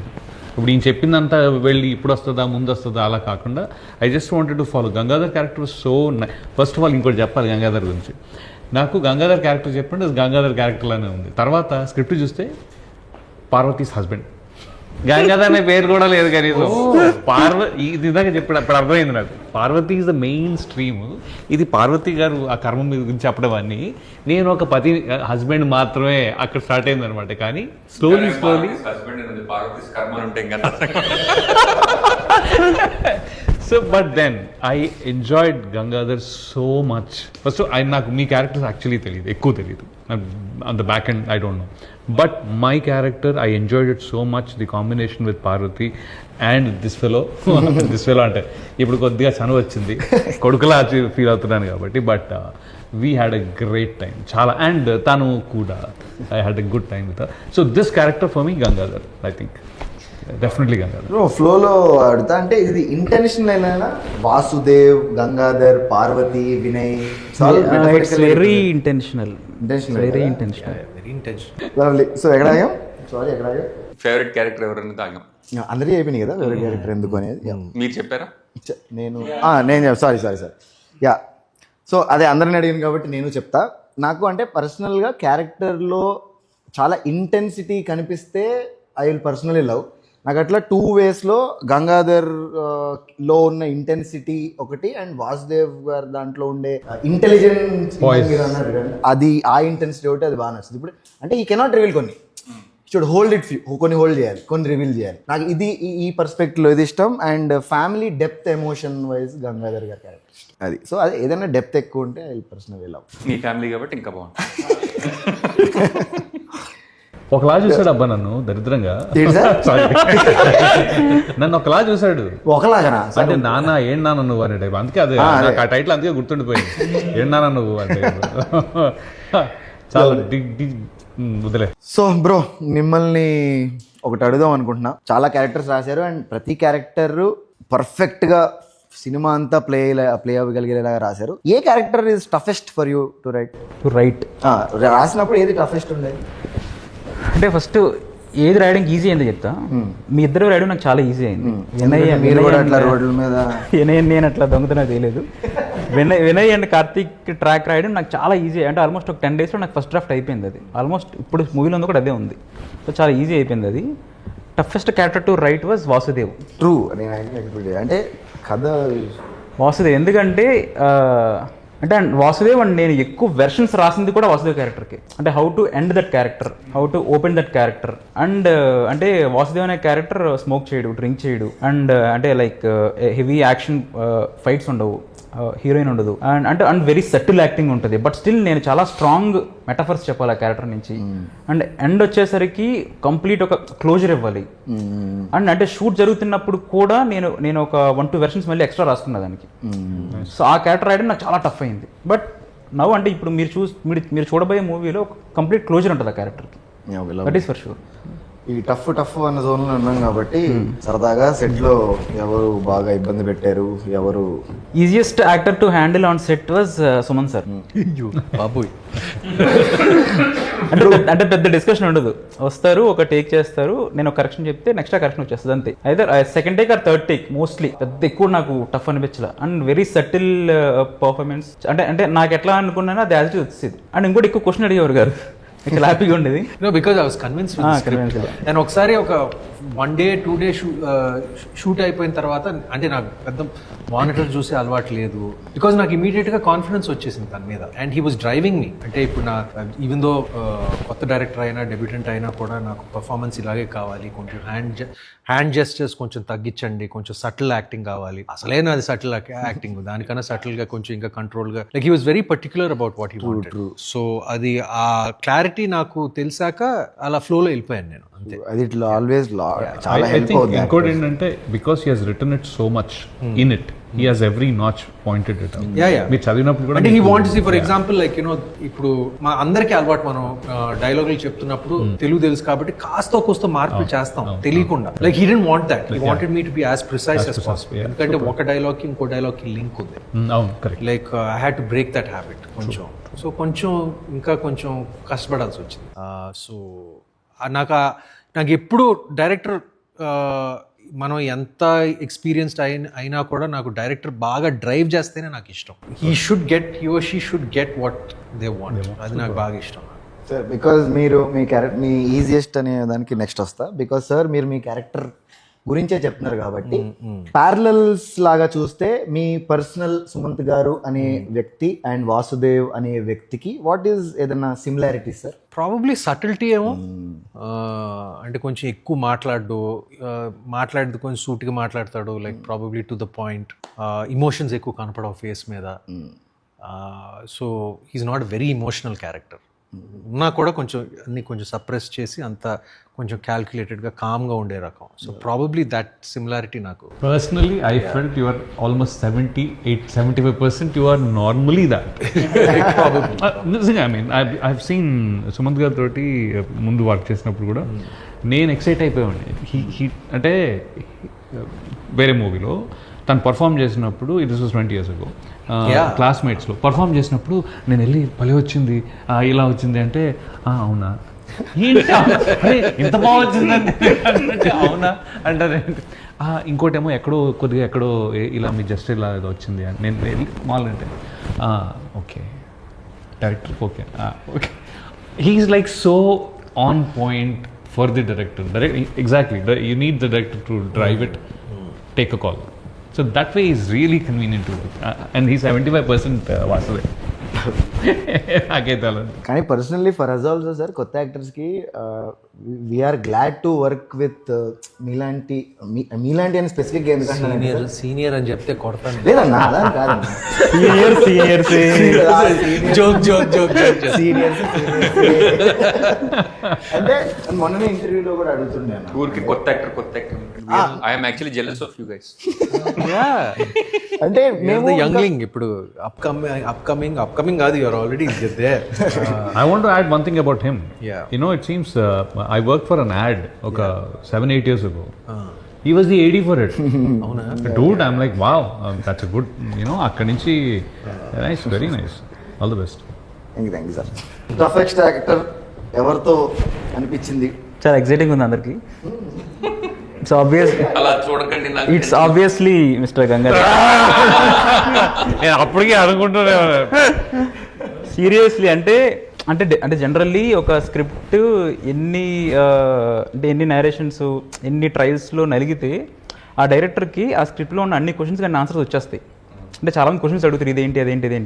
ఇప్పుడు నేను చెప్పిందంతా వెళ్ళి ఇప్పుడు వస్తుందా ముందు వస్తుందా అలా కాకుండా, I just wanted to follow Gangadhar character. So first of all ఇంకోటి చెప్పాలి గంగాధర్ గురించి. నాకు గంగాధర్ క్యారెక్టర్ చెప్పండి, అది గంగాధర్ క్యారెక్టర్లోనే ఉంది. తర్వాత స్క్రిప్ట్ చూస్తే పార్వతీస్ హస్బెండ్, గంగాధర్ అనే పేరు కూడా లేదు కనీసం. ఇది ఇందాక చెప్పాడు, అప్పుడు అర్థమైంది నాకు. Parvati is the main stream. ఇది పార్వతి గారు ఆ కర్మ మీద గురించి చెప్పడం అన్ని, నేను ఒక పతి హస్బెండ్ మాత్రమే అక్కడ స్టార్ట్ అయింది అనమాట. కానీ slowly so but then I enjoyed Gangadhar so much. First నాకు మీ క్యారెక్టర్స్ యాక్చువల్లీ తెలియదు, ఎక్కువ తెలియదు. On the back and I don't know. But my character, I enjoyed it so much, the combination with Parvati and this fellow. This fellow అంటే ఇప్పుడు కొద్దిగా చనువు వచ్చింది, కొడుకులా ఫీల్ అవుతున్నాను కాబట్టి. But we had a great time చాలా. అండ్ తను కూడా I had a good time with. So this character for me Gangadhar, I think definitely Gangadhar. ఫ్లోలో అడుగుతా అంటే ఇది ఇంటెన్షనల్ అయినా Vasudev, Gangadhar, Parvati, Vinay it's very intentional, very intentional. Very intention. Lovely. So ఎక్కడ ఆగాం? సారీ ఎక్కడ ఆగాం? ఫేవరెట్ క్యారెక్టర్ ఎవరన్నా తాగాం. అందరికీ అయిపోయినాయి కదా ఫేవరెట్ క్యారెక్టర్ ఎందుకు అనేది. మీరు చెప్పారా? నేను సారీ యా. సో అదే అందరిని అడిగాను కాబట్టి నేను చెప్తా. నాకు అంటే పర్సనల్గా క్యారెక్టర్లో చాలా ఇంటెన్సిటీ కనిపిస్తే ఐ విల్ పర్సనలీ లవ్. నాకు అట్లా 2 waysలో గంగాధర్ లో ఉన్న ఇంటెన్సిటీ ఒకటి, అండ్ వాసుదేవ్ గారు దాంట్లో ఉండే ఇంటెలిజెన్స్ అది, ఆ ఇంటెన్సిటీ ఒకటి, అది బాగా నచ్చింది. ఇప్పుడు అంటే ఈ కెనాట్ రివీల్ కొన్ని, షుడ్ హోల్డ్ ఇట్, కొన్ని హోల్డ్ చేయాలి, కొన్ని రివీల్ చేయాలి. నాకు ఇది ఈ పర్స్పెక్టివ్లో ఇది ఇష్టం. And family depth emotion wise Gangadhar గారి క్యారెక్టర్ ఇష్టం. అది సో అది ఏదైనా డెప్త్ ఎక్కువ ఉంటే I personally love. Me family కాబట్టి ఇంకా బాగుంటుంది. ఒకలా చూసాడు అబ్బా నన్ను దరిద్రంగా. నన్ను ఒకలా చూసాడు. ఒకలాగనా అంటే నాన్న ఏం నాన్న నువ్వు అనే టైప్. అందుకే అది నాకు ఆ టైటిల్ అందుకే గుర్తుండిపోయింది, ఏం నాన్న నువ్వు అంటే. చాలా వదిలే. సో బ్రో మిమ్మల్ని ఒకటి అడుగుదాం అనుకుంటున్నా. చాలా క్యారెక్టర్స్ రాశారు అండ్ ప్రతి క్యారెక్టర్ పర్ఫెక్ట్గా సినిమా అంతా ప్లే అవ్వగలిగేలాగా రాశారు. ఏ character is toughest for you to write? రాసినప్పుడు ఏది టఫెస్ట్ ఉండేది? అంటే ఫస్ట్ ఏది రాయడానికి ఈజీ అయిందో చెప్తా. మీ ఇద్దరు రాయడం నాకు చాలా ఈజీ అయింది. మీరు కూడా అట్లా రోడ్ల మీద నేను అట్లా దొంగతనం చేయలేదు. వినయ్ అండ్ కార్తీక్ ట్రాక్ రాయడం నాకు చాలా ఈజీ. అంటే ఆల్మోస్ట్ ఒక 10 daysలో నాకు ఫస్ట్ డ్రాఫ్ట్ అయిపోయింది. అది ఆల్మోస్ట్ ఇప్పుడు మూవీలో ఉంది కూడా అదే ఉంది. సో చాలా ఈజీ అయిపోయింది అది. Toughest character to right was Vasudev. True. అంటే కథ వాసుదేవ్ ఎందుకంటే అంటే వాసుదేవ్ అండ్ నేను ఎక్కువ వెర్షన్స్ రాసింది కూడా వాసుదేవ్ క్యారెక్టర్కి. అంటే how to end that character, how to open that character. And అంటే వాసుదేవ్ అనే క్యారెక్టర్ స్మోక్ చేయడు, డ్రింక్ చేయడు, అండ్ అంటే లైక్ హెవీ యాక్షన్ ఫైట్స్ ఉండవు, హీరోయిన్ ఉండదు, అండ్ వెరీ సటిల్ యాక్టింగ్ ఉంటుంది. బట్ స్టిల్ నేను చాలా స్ట్రాంగ్ మెటాఫర్స్ చెప్పాలి ఆ క్యారెక్టర్ నుంచి. అండ్ ఎండ్ వచ్చేసరికి కంప్లీట్ ఒక క్లోజర్ ఇవ్వాలి. అండ్ అంటే షూట్ జరుగుతున్నప్పుడు కూడా నేను ఒక 1-2 వెర్షన్స్ మళ్ళీ ఎక్స్ట్రా రాసుకున్నా దానికి. సో ఆ క్యారెక్టర్ రాయడం నాకు చాలా టఫ్ అయింది. బట్ నవ్వు అంటే ఇప్పుడు మీరు చూడబోయే మూవీలో కంప్లీట్ క్లోజర్ ఉంటుంది ఆ క్యారెక్టర్కి. That is for sure. ఈ టఫ్ అన్న జోన్లో ఉన్నాం కాబట్టి సరదాగా సెట్లో ఎవరు బాగా ఇబ్బంది పెట్టారు, ఎవరు easiest actor to handle on set was Suman sir. బాబోయ్. అంటే పెద్ద డిస్కషన్ ఉండదు. వస్తారు, ఒక టేక్ చేస్తారు, నేను ఒక కరెక్షన్ చెప్తే నెక్స్ట్ ఆ కరెక్షన్ వచ్చేస్తుంది అంతే. అయితే second take or third take mostly. పెద్ద ఎక్కువ నాకు టఫ్ అనిపించలే. And very subtle performance. అంటే నాకు ఎట్లా అనుకున్నానో అది యాజ్ ఇట్ వచ్చేది. అండ్ ఇంకోటి ఎక్కువ క్వశ్చన్ అడిగేవారు గారు, హ్యాపీగా ఉండేది. Because I was convince. నేను ఒకసారి ఒక 1 day 2 day షూట్ అయిపోయిన తర్వాత అంటే నాకు పెద్ద మానిటర్ చూసే అలవాటు లేదు. బికాజ్ నాకు ఇమీడియట్గా కాన్ఫిడెన్స్ వచ్చేసింది తన మీద. అండ్ హీ వాజ్ డ్రైవింగ్ మీ. అంటే ఇప్పుడు నా ఈవెన్ దో కొత్త డైరెక్టర్ అయినా డెబ్యూటెంట్ అయినా కూడా నాకు పర్ఫార్మెన్స్ ఇలాగే కావాలి, కొంచెం హ్యాండ్ జెస్టర్స్ కొంచెం తగ్గించండి, కొంచెం సటిల్ యాక్టింగ్ కావాలి. అసలైన అది సటిల్ యాక్టింగ్, దానికన్నా సటిల్గా కొంచెం ఇంకా కంట్రోల్గా. Like he was very particular about what he wanted. So అది ఆ క్లారిటీ నాకు తెలిసాక అలా ఫ్లోలో వెళ్ళిపోయాను నేను అంతే. అది ఇట్లా ఆల్వేస్ చాలా I think ఇంకోటి ఏంటంటే because he has written it so much in it, he has every notch pointed it out. మీరు చదివినప్పుడు కూడా అంటే he wants for example like ఇప్పుడు మా అందరికీ అలవాటు, మనం డైలాగులు చెప్తున్నప్పుడు తెలుగు తెలుసు కాబట్టి కాస్త కోస్త మార్పులు చేస్తాం తెలియకుండా. Like he didn't want that. He wanted me to be as precise as possible. ఎందుకంటే ఒక డైలాగ్ కి ఇంకో డైలాగ్ కి లింక్ ఉంది. అవును, correct. Like I had to break that habit కొంచెం. సో కొంచెం ఇంకా కొంచెం కష్టపడాల్సి వచ్చింది. సో నాకు ఎప్పుడు డైరెక్టర్ మనం ఎంత ఎక్స్పీరియన్స్డ్ అయినా కూడా నాకు డైరెక్టర్ బాగా డ్రైవ్ చేస్తేనే నాకు ఇష్టం. He should get what they want. అది నాకు బాగా ఇష్టం. సార్ బికాజ్ మీరు మీ ఈజియెస్ట్ అనే దానికి నెక్స్ట్ వస్తా. బికాజ్ సార్ మీరు మీ క్యారెక్టర్ గురించే చెప్తున్నారు కాబట్టి ప్యారలల్స్ లాగా చూస్తే మీ పర్సనల్ సుమంత్ గారు అనే వ్యక్తి అండ్ వాసుదేవ్ అనే వ్యక్తికి వాట్ ఈస్ ఏదైనా సిమిలారిటీ సార్? ప్రాబబ్లీ సటిల్టీ ఏమో. అంటే కొంచెం ఎక్కువ మాట్లాడేది కొంచెం సూటిగా మాట్లాడతాడు. Like probably to the point. Emotions ఎక్కువ కనపడవు ఫేస్ మీద. So he's not very emotional character. ఉన్నా కూడా కొంచెం అన్ని కొంచెం సప్రెస్ చేసి అంత కొంచెం క్యాల్కులేటెడ్గా కామ్గా ఉండే రకం. సో ప్రాబబ్లీ దట్ సిమిలారిటీ నాకు. Personally, I felt you are almost 75% you are normally that. నిజంగా I mean, I've seen Sumanth గారి తోటి ముందు వర్క్ చేసినప్పుడు కూడా నేను ఎక్సైట్ అయిపోయాను. హీ అంటే వేరే మూవీలో తను పర్ఫామ్ చేసినప్పుడు ఇట్ వాస్ 20 years ago క్లాస్మేట్స్లో పర్ఫామ్ చేసినప్పుడు నేను వెళ్ళి భలే వచ్చింది ఇలా వచ్చింది అంటే అవునా ఏంటి అరే ఇంత బాగా వచ్చిందంటే అవునా అంటారు. ఇంకోటేమో ఎక్కడో కొద్దిగా ఎక్కడో ఇలా మీ జస్ట్ ఇలా ఏదో వచ్చింది అని నేను వెళ్ళి మాల్ అంటే okay director okay okay he is like so on point for the director exactly you need the director to drive it take a call. So that way is really convenient to work. And he's 75% Vasudev. కానీ personally for us also sir కొత్త యాక్టర్స్కి we are glad to work with మీలాంటి అని స్పెసిఫిక్ గేమ్ సీనియర్ అని చెప్తే కొడతాను. లేదన్నా అలా కాదు, సీనియర్స్ అంటే మొన్ననే ఇంటర్వ్యూలో కూడా అడుగుతుండే ఊరికి కొత్త actor I'm actually jealous of you guys. అంటే మేము యంగ్లింగ్ ఇప్పుడు అప్కమింగ్ కాదు, you are already there. I want to add one thing about him. Yeah. You know, it seems I worked for an ad 7-8 years ago. He was the AD for it. Dude, I'm like, wow, that's a good, akkadi nunchi nice, very nice. All the best. Thank you sir. Toughest actor ఎవరితో అనిపించింది? చాలా ఎక్సైటింగ్ ఉంది అందరికి. ఇట్స్ ఆబ్వియస్, అలా చూడకండి, ఇట్స్ ఆబ్వియస్లీ మిస్టర్ గంగాధర్. నేను అప్పటికే అనుకుంటున్నా. సీరియస్లీ అంటే జనరల్లీ ఒక స్క్రిప్ట్ ఎన్ని నరేషన్స్ ఎన్ని ట్రయల్స్లో నలిగితే ఆ డైరెక్టర్కి ఆ స్క్రిప్ట్లో ఉన్న అన్ని క్వశ్చన్స్ కానీ ఆన్సర్స్ వచ్చేస్తాయి. అంటే చాలా మంది క్వశ్చన్స్ అడుగుతారు ఇదేంటి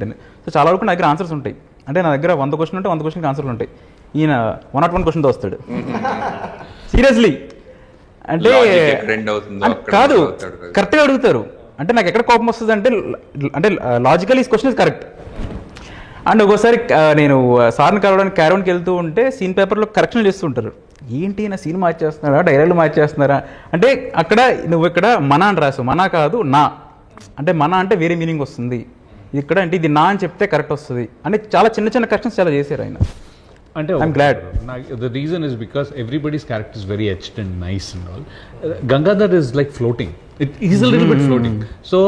అని. సో చాలా వరకు నా దగ్గర ఆన్సర్స్ ఉంటాయి. అంటే నా దగ్గర 100 క్వశ్చన్ ఉంటే 100 క్వశ్చన్కి ఆన్సర్లు ఉంటాయి. ఈయన 101 క్వశ్చన్తో వస్తాడు. సీరియస్లీ అంటే కాదు, కరెక్ట్గా అడుగుతారు. అంటే నాకు ఎక్కడ కోపం వస్తుంది అంటే లాజికల్ ఈ క్వశ్చన్ ఇస్ కరెక్ట్. అండ్ ఒక్కోసారి నేను సార్ని కలవడానికి క్యారవన్కి వెళ్తూ ఉంటే సీన్ పేపర్లో కరెక్షన్ చేస్తుంటారు. ఏంటి నా సీన్ మార్చేస్తున్నారా, డైలాగులు మార్చేస్తున్నారా అంటే అక్కడ నువ్వు ఇక్కడ మన అని రాసు, మన కాదు నా అంటే మన అంటే వేరే మీనింగ్ వస్తుంది, ఇక్కడ అంటే ఇది నా అని చెప్తే కరెక్ట్ వస్తుంది అని చాలా చిన్న చిన్న కరెక్షన్స్ చాలా చేశారు ఆయన. అంటే I'm glad. The reason is because everybody's character is very etched and nice and all. Gangadhar is like floating. He's a little bit floating. So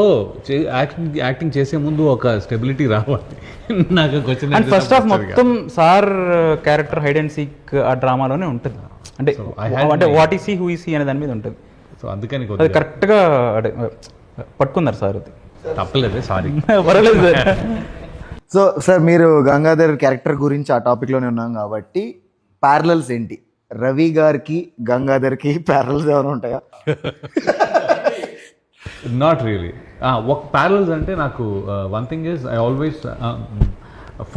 acting చేసే ముందు ఒక స్టెబిలిటీ రావాలి. నాకు క్వశ్చన్ అండ్ ఫస్ట్ ఆఫ్ మొత్తం sir character hide and seek ఆ డ్రామాలోనే ఉంటుంది. అంటే what is he who is he అనే దాని మీద ఉంటుంది. సో అందుకని అది కరెక్ట్గా పట్టుకున్నారు సార్. అది తప్పలేదే, సారీ. పర్వాలేదు సార్. సో సార్ మీరు గంగాధర్ క్యారెక్టర్ గురించి ఆ టాపిక్లోనే ఉన్నాం కాబట్టి ప్యారలల్స్ ఏంటి? రవి గారికి గంగాధర్కి ప్యారలల్స్ ఏమైనా ఉంటాయా? Not really. ఒక ప్యారల్స్ అంటే నాకు one thing is I always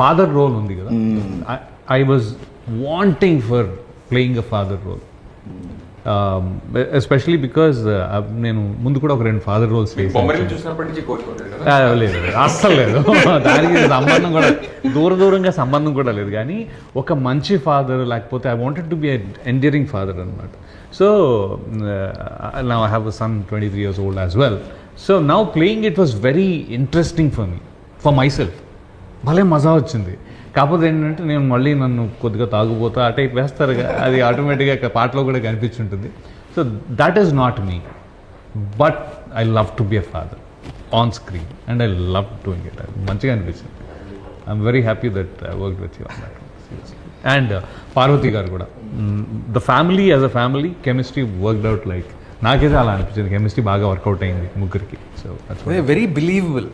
father role ఉంది కదా, I was wanting for playing a father role, especially because నేను ముందు కూడా ఒక 2 ఫాదర్ రోల్స్ చూసినప్పటి నుంచి లేదు, అస్సలు లేదు. దానికి సంబంధం కూడా దూరంగా సంబంధం కూడా లేదు. కానీ ఒక మంచి ఫాదర్ లేకపోతే I wanted to be endearing father అనమాట. So now I have a son 23 years old as well. So now playing it was very interesting for me, for myself. భలే మజా వచ్చింది. కాకపోతే ఏంటంటే నేను మళ్ళీ నన్ను కొద్దిగా తాగుపోతా ఆ టైప్ వేస్తారు, అది ఆటోమేటిక్గా పాటలో కూడా కనిపించుంటుంది. So that is not me, but I love to be a father on screen and I love doing it. మంచిగా అనిపించింది. I'm very happy that I work with you on that. And Parvati గారు కూడా the family as a family chemistry worked out like, నాకైతే అలా అనిపించింది. కెమిస్ట్రీ బాగా వర్కౌట్ అయింది ముగ్గురికి. సో వెరీ బిలీవబుల్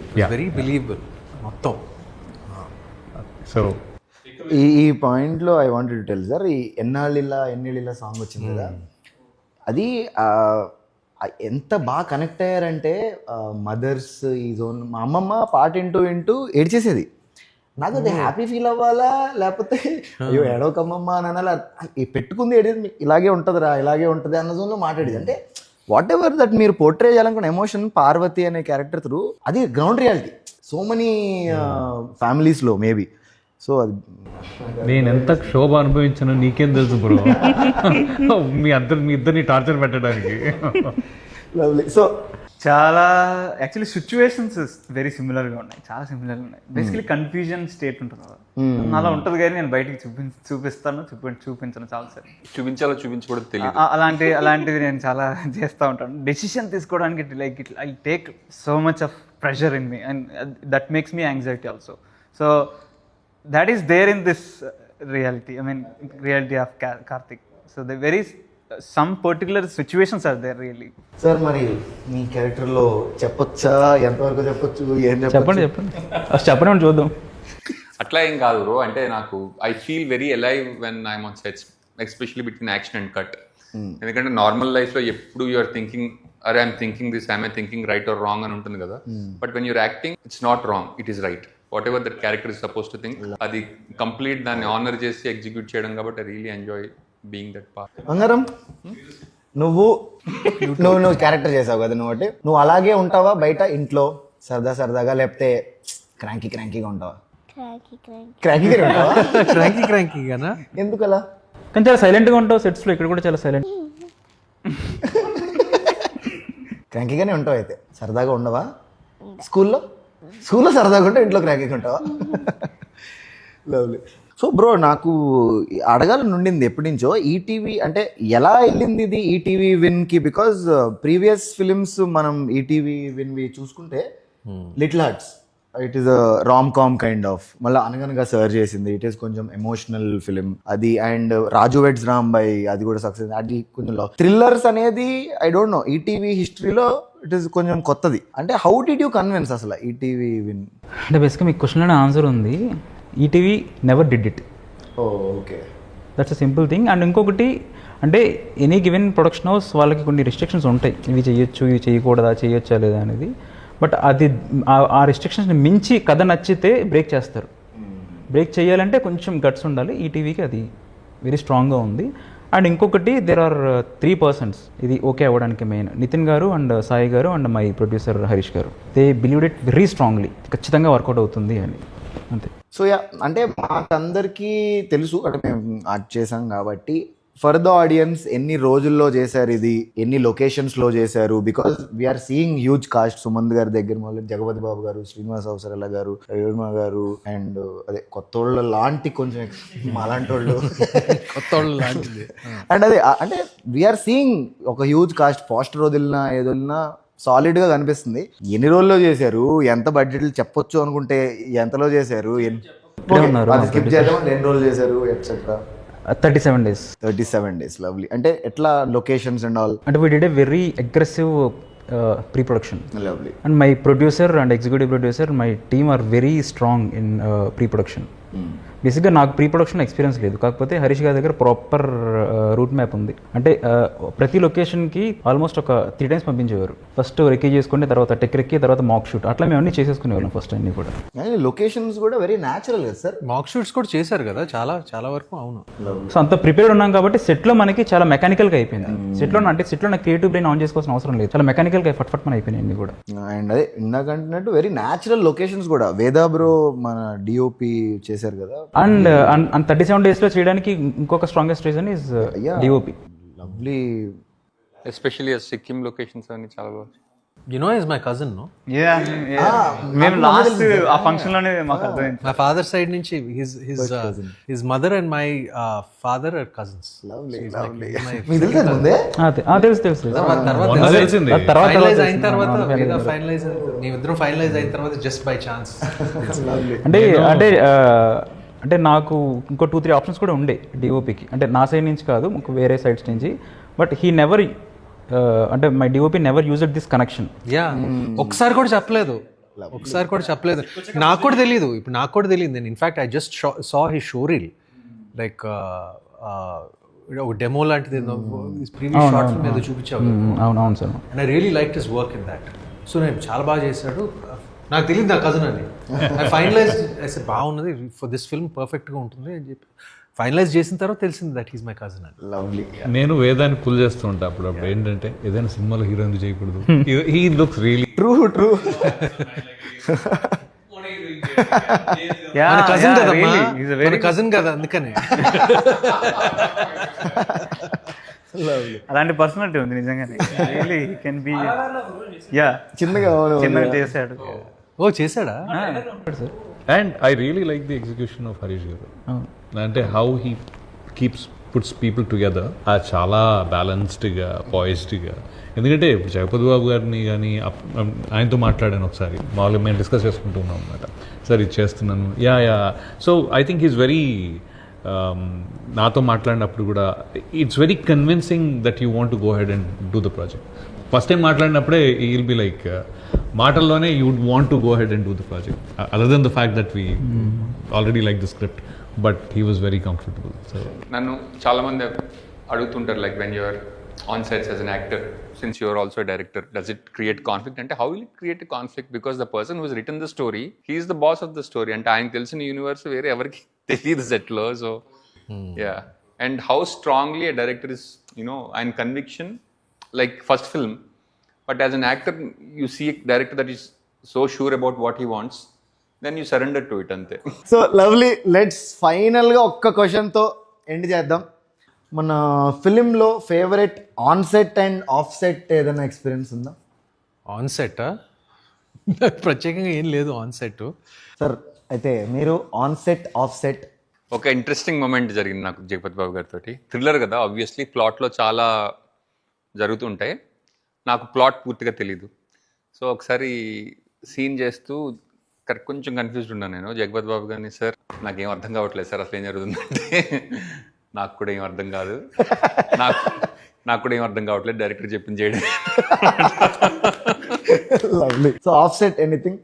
మొత్తం. సో ఈ పాయింట్లో I wanted to tell sir, ఈ ఎన్నేళ్ళిలా సాంగ్ వచ్చింది కదా, అది ఎంత బాగా కనెక్ట్ అయ్యారంటే మదర్స్ ఈ జోన్. మా అమ్మమ్మ పాట వింటూ ఏడ్చేసేది. నాకు అది హ్యాపీ ఫీల్ అవ్వాలా లేకపోతే అయ్యో ఏడవకమ్మమ్మ అని అనాలా, పెట్టుకుంది ఏడేది ఇలాగే ఉంటుందిరా ఇలాగే ఉంటుంది అన్న జోన్లో మాట్లాడేది. అంటే వాట్ ఎవర్ దట్ మీరు పోర్ట్రే చేయాలనుకున్న ఎమోషన్ పార్వతి అనే క్యారెక్టర్ త్రూ అది గ్రౌండ్ రియాలిటీ సో మెనీ ఫ్యామిలీస్లో మేబీ. సో అది నేను ఎంత క్షోభ అనుభవించానో నీకేం తెలుసు బ్రో. మీ ఇద్దరిని టార్చర్ పెట్టడానికి. లవ్లీ. సో చాలా యాక్చువల్లీ సిచ్యువేషన్స్ వెరీ సిమిలర్గా ఉన్నాయి, చాలా సిమిలర్గా ఉన్నాయి. బేసికలీ కన్ఫ్యూజన్ స్టేట్ ఉంటుంది కదా, అలా ఉంటుంది. కానీ నేను బయటికి చూపిస్తాను, చూపించను చాలాసార్లు. చూపించకూడదు తెలియదు. అలాంటిది నేను చాలా చేస్తూ ఉంటాను. డెసిషన్ తీసుకోవడానికి like it I take so much of pressure in me and that makes me anxiety also. So that is there in this reality, I mean reality of Karthik. So the very some particular situations are there really. Sir మరి మీ క్యారెక్టర్లో చెప్పొచ్చా, ఎంతవరకు చెప్పొచ్చు, ఏం చెప్పండి అసలు చెప్పండి చూద్దాం. అట్లా ఏం కాదు బ్రో. అంటే నాకు I feel very alive when I'm on sets, especially between action and cut. ఎందుకంటే నార్మల్ లైఫ్లో ఎప్పుడు యూఆర్ థింకింగ్, అరే I'm thinking this, I'm thinking right or wrong అని ఉంటుంది కదా. But when you're acting it's not wrong, it is right. Whatever that character is suppose to think, అది కంప్లీట్ దాన్ని ఆనర్ చేసి ఎగ్జిక్యూట్ చేయడం కాబట్టి I really enjoy being that part. బంగారం, నువ్వు క్యారెక్టర్ చేసావు కదా, నువ్వు అలాగే ఉంటావా బయట ఇంట్లో సరదాగా, లేకపోతే క్రాంకీగా ఉంటావా? క్రాంకీగా ఉంటావా? క్రాంకీగానా? ఎందుకు అలా? కానీ చాలా సైలెంట్గా ఉంటావు సెట్స్లో, ఇక్కడ కూడా చాలా సైలెంట్. క్రాంకీగానే ఉంటావు అయితే, సరదాగా ఉండవా? స్కూల్లో సరదాగా ఉంటావు, ఇంట్లో క్రాంకీగా ఉంటావా? లవ్లీ. సో బ్రో, నాకు అడగాలని ఉండింది ఎప్పటి నుంచో, ఈటీవీ అంటే ఎలా వెళ్ళింది ఇది ఈటీవీ విన్కి? బికాజ్ ప్రీవియస్ ఫిలిమ్స్ మనం ఈటీవీ విన్వి చూసుకుంటే Little Hearts, it is a rom com kind of, మళ్ళీ అనగనగా సర్చ్ చేసింది, ఇట్ ఈస్ కొంచెం ఎమోషనల్ ఫిలిం అది. అండ్ రాజు వెడ్స్ రాంబాయ్, అది కూడా సక్సెస్. అది కొంచెం థ్రిల్లర్స్ అనేది ఐ డోంట్ నో, ఈటీవీ హిస్టరీలో ఇట్ ఈస్ కొంచెం కొత్తది. అంటే హౌ డిడ్ యూ కన్విన్స్ అసలు ఈటీవీ విన్? అంటే బేసిక్గా మీ క్వశ్చన్లోనే ఆన్సర్ ఉంది, ETV never did it. Okay, that's a simple thing. And ఇంకొకటి అంటే ఎనీ గివెన్ ప్రొడక్షన్ హౌస్ వాళ్ళకి కొన్ని రిస్ట్రిక్షన్స్ ఉంటాయి, ఇవి చేయొచ్చు, ఇవి చేయకూడదా, చేయొచ్చా లేదా అనేది. బట్ అది ఆ రిస్ట్రిక్షన్స్ని మించి కథ నచ్చితే బ్రేక్ చేస్తారు. బ్రేక్ చేయాలంటే కొంచెం గట్స్ ఉండాలి. ఈటీవీకి అది వెరీ స్ట్రాంగ్గా ఉంది. అండ్ ఇంకొకటి దేర్ ఆర్ 3 persons ఇది ఓకే అవ్వడానికి మెయిన్, నితిన్ గారు అండ్ సాయి గారు అండ్ మై ప్రొడ్యూసర్ హరీష్ గారు. They believed it very strongly, ఖచ్చితంగా వర్కౌట్ అవుతుంది అని, అంతే. సో యా, అంటే మాకందరికీ తెలుసు, అంటే మేము యాక్ట్ చేసాం కాబట్టి. ఫర్ ద ఆడియన్స్, ఎన్ని రోజుల్లో చేశారు ఇది, ఎన్ని లొకేషన్స్లో చేశారు? Because we are seeing huge cast. Sumanth garu దగ్గర మొదలు జగపతి బాబు గారు, శ్రీనివాస్ అవసరాల గారు, రవివర్మ గారు, అండ్ అదే కొత్తోళ్ళ లాంటి కొంచెం అలాంటి వాళ్ళు కొత్తోళ్ళ లాంటిది. అండ్ అదే అంటే వీఆర్ సీయింగ్ ఒక హ్యూజ్ కాస్ట్. పోస్టర్ వదిలినా ఏదొదిలినా సాలిడ్గా కనిపిస్తుంది. ఎన్ని రోజుల్లో చేశారు, ఎంత బడ్జెట్లు చెప్పొచ్చు అనుకుంటే ఎంతలో చేశారు, స్కిప్ చేద్దాం, ఎన్ని రోజులు చేశారు, ఎట్సెట్రా? 37 days. 37 days, lovely. అంటే ఎట్లా లొకేషన్స్ అండ్ ఆల్? అంటే we did a very aggressive pre production. Lovely. And my producer and executive producer, my team are very strong in pre production. బేసిక్గా నాకు ప్రీ ప్రొడక్షన్ ఎక్స్పీరియన్స్ లేదు, కాకపోతే హరీష్ గారి దగ్గర ప్రాపర్ రూట్ మ్యాప్ ఉంది. అంటే ప్రతి లొకేషన్కి ఆల్మోస్ట్ ఒక 3 times పంపించేవారు. ఫస్ట్ రెక్కీ చేసుకుంటే, తర్వాత టెక్ రెక్కీ, తర్వాత మాక్ షూట్, అట్లా మేము అన్నీ చేసేసుకునేవాళ్ళం ఫస్ట్ అన్ని కూడా. లొకేషన్స్ కూడా వెరీ న్యాచురల్ కదా సార్? మాక్ షూట్స్ కూడా చేశారు కదా చాలా వరకు. అవును. సో అంత ప్రిపేర్డ్ ఉన్నాం కాబట్టి సెట్లో మనకి చాలా మెకానికల్గా అయిపోయింది. సెట్లో నాకు క్రియేటివ్ బ్రెయిన్ ఆన్ చేసుకోవాల్సిన అవసరం లేదు, చాలా మెకానికల్గా ఫట్ మన అయిపోయినాయి అన్ని కూడా. అండ్ అదే ఇందాకంటున్నట్టు వెరీ న్యాచురల్ లొకేషన్స్ కూడా. వేదా బ్రో మన డిఓపి చేశారు కదా. అండ్ 37 days లో చేయడానికి ఇంకొక strongest reason is DOP. Lovely. Especially Sikkim locations అన్ని చాలా బాగా. You know, he's my cousin, no? మేము లాస్ట్ ఆ ఫంక్షన్ లోనే మాకు అర్థమైంది. My father side నుంచి his mother and my father are cousins. Lovely. మీకు తెలుసా ముందే? తెలుసు. ఫైనలైజ్ అయిన తర్వాత ఫైనలైజ్ అయిన తర్వాత జస్ట్ బై ఛాన్స్. అంటే నాకు ఇంకో 2-3 ఆప్షన్స్ కూడా ఉండే డిఓపికి, అంటే నా సైడ్ నుంచి కాదు, ఇంకో వేరే సైడ్స్ నుంచి. బట్ హీ నెవర్, అంటే my DOP never used this connection. ఒకసారి కూడా చెప్పలేదు. నాకు కూడా తెలియదు. ఇప్పుడు నాకు కూడా తెలియదు. నేను in fact I just saw his show reel, like ఒక డెమో లాంటిది ప్రీవియస్ షార్ట్ ఫిల్మ్ ఏదో చూపించావు. అవును sir. And I really like his work in that. So నేను చాలా బాగా చేశాడు. నాకు తెలియదు నా కజిన్ అని. ఫైనలైజ్ అయితే బాగున్నది, ఫర్ దిస్ ఫిల్మ్ పర్ఫెక్ట్గా ఉంటుంది అని చెప్పి ఫైనలైజ్ చేసిన తర్వాత తెలిసింది దట్ ఈస్ మై కజిన్ అని. లవ్లీ. నేను వేదాన్ని పుల్ చేస్తూ ఉంటా అప్పుడు ఏంటంటే ఏదైనా సినిమాలో హీరో ఎందుకు చేయకూడదు, he looks really true Yeah, మన కజిన్ yeah, కదమ్మా, really. He's a very మన కజిన్ కదా అందుకని. అలాంటి పర్సనాలిటీ ఉంది నిజంగానే. రియల్లీ కెన్ బి యా చిన్నగా చిన్నగా చేశాడు. ఓ చేశాడా? And I really like the execution of Harish గారు. అంటే how he keeps puts people together చాలా బ్యాలెన్స్డ్గా పాయిస్డ్గా. ఎందుకంటే జగపతి బాబు గారిని కానీ ఆయనతో మాట్లాడాను ఒకసారి, మామూలుగా మేము డిస్కస్ చేసుకుంటూ ఉన్నాం అనమాట. సార్ ఇది చేస్తున్నాను, yeah. So I think is very నాతో మాట్లాడినప్పుడు కూడా it's very convincing that you want to go head and do the project. First time మాట్లాడినప్పుడే ఈ విల్ బి లైక్ మాటల్లోనే you would want to go head and do the project, other than the fact that we already like the script, but he was very comfortable. So నన్ను చాలా మంది అడుగుతుంటారు, like when you're on sets as an actor, since you are also a director, does it create conflict? And how will it create a conflict? Because the person who has written the story, he is the boss of the story. And ఆయన తెలిసిన యూనివర్స్ వేరే ఎవరికి తెలియదు సెట్లో. So yeah, and how strongly a director is, ఆయన conviction, like first film, but as an actor you see a director that is so sure about what he wants, then you surrender to it ante. So lovely, let's ఫైనల్గా ఒక్క క్వశ్చన్తో ఎండ్ చేద్దాం. మన ఫిలింలో favourite on set and off set ఏదైనా ఎక్స్పీరియన్స్ ఉందా? ఆన్ సెట్ ప్రత్యేకంగా ఏం లేదు ఆన్ సెట్. సార్ అయితే మీరు ఆన్ సెట్ ఆఫ్ సెట్ ఒక ఇంట్రెస్టింగ్ మూమెంట్ జరిగింది నాకు జగపతి బాబు గారితో. థ్రిల్లర్ కదా, ఆబ్వియస్లీ ప్లాట్లో చాలా జరుగుతుంటాయి. నాకు ప్లాట్ పూర్తిగా తెలీదు. సో ఒకసారి సీన్ చేస్తూ కొంచెం కన్ఫ్యూజ్డ్ ఉన్నాను నేను. జగపతి బాబు గారిని, సార్ నాకేం అర్థం కావట్లేదు సార్, అసలు ఏం జరుగుతుందంటే నాకు కూడా ఏం అర్థం కాదు, నాకు కూడా ఏం అర్థం కావట్లేదు, డైరెక్టర్ చెప్పింది చేయడం. Lovely. So off set anything?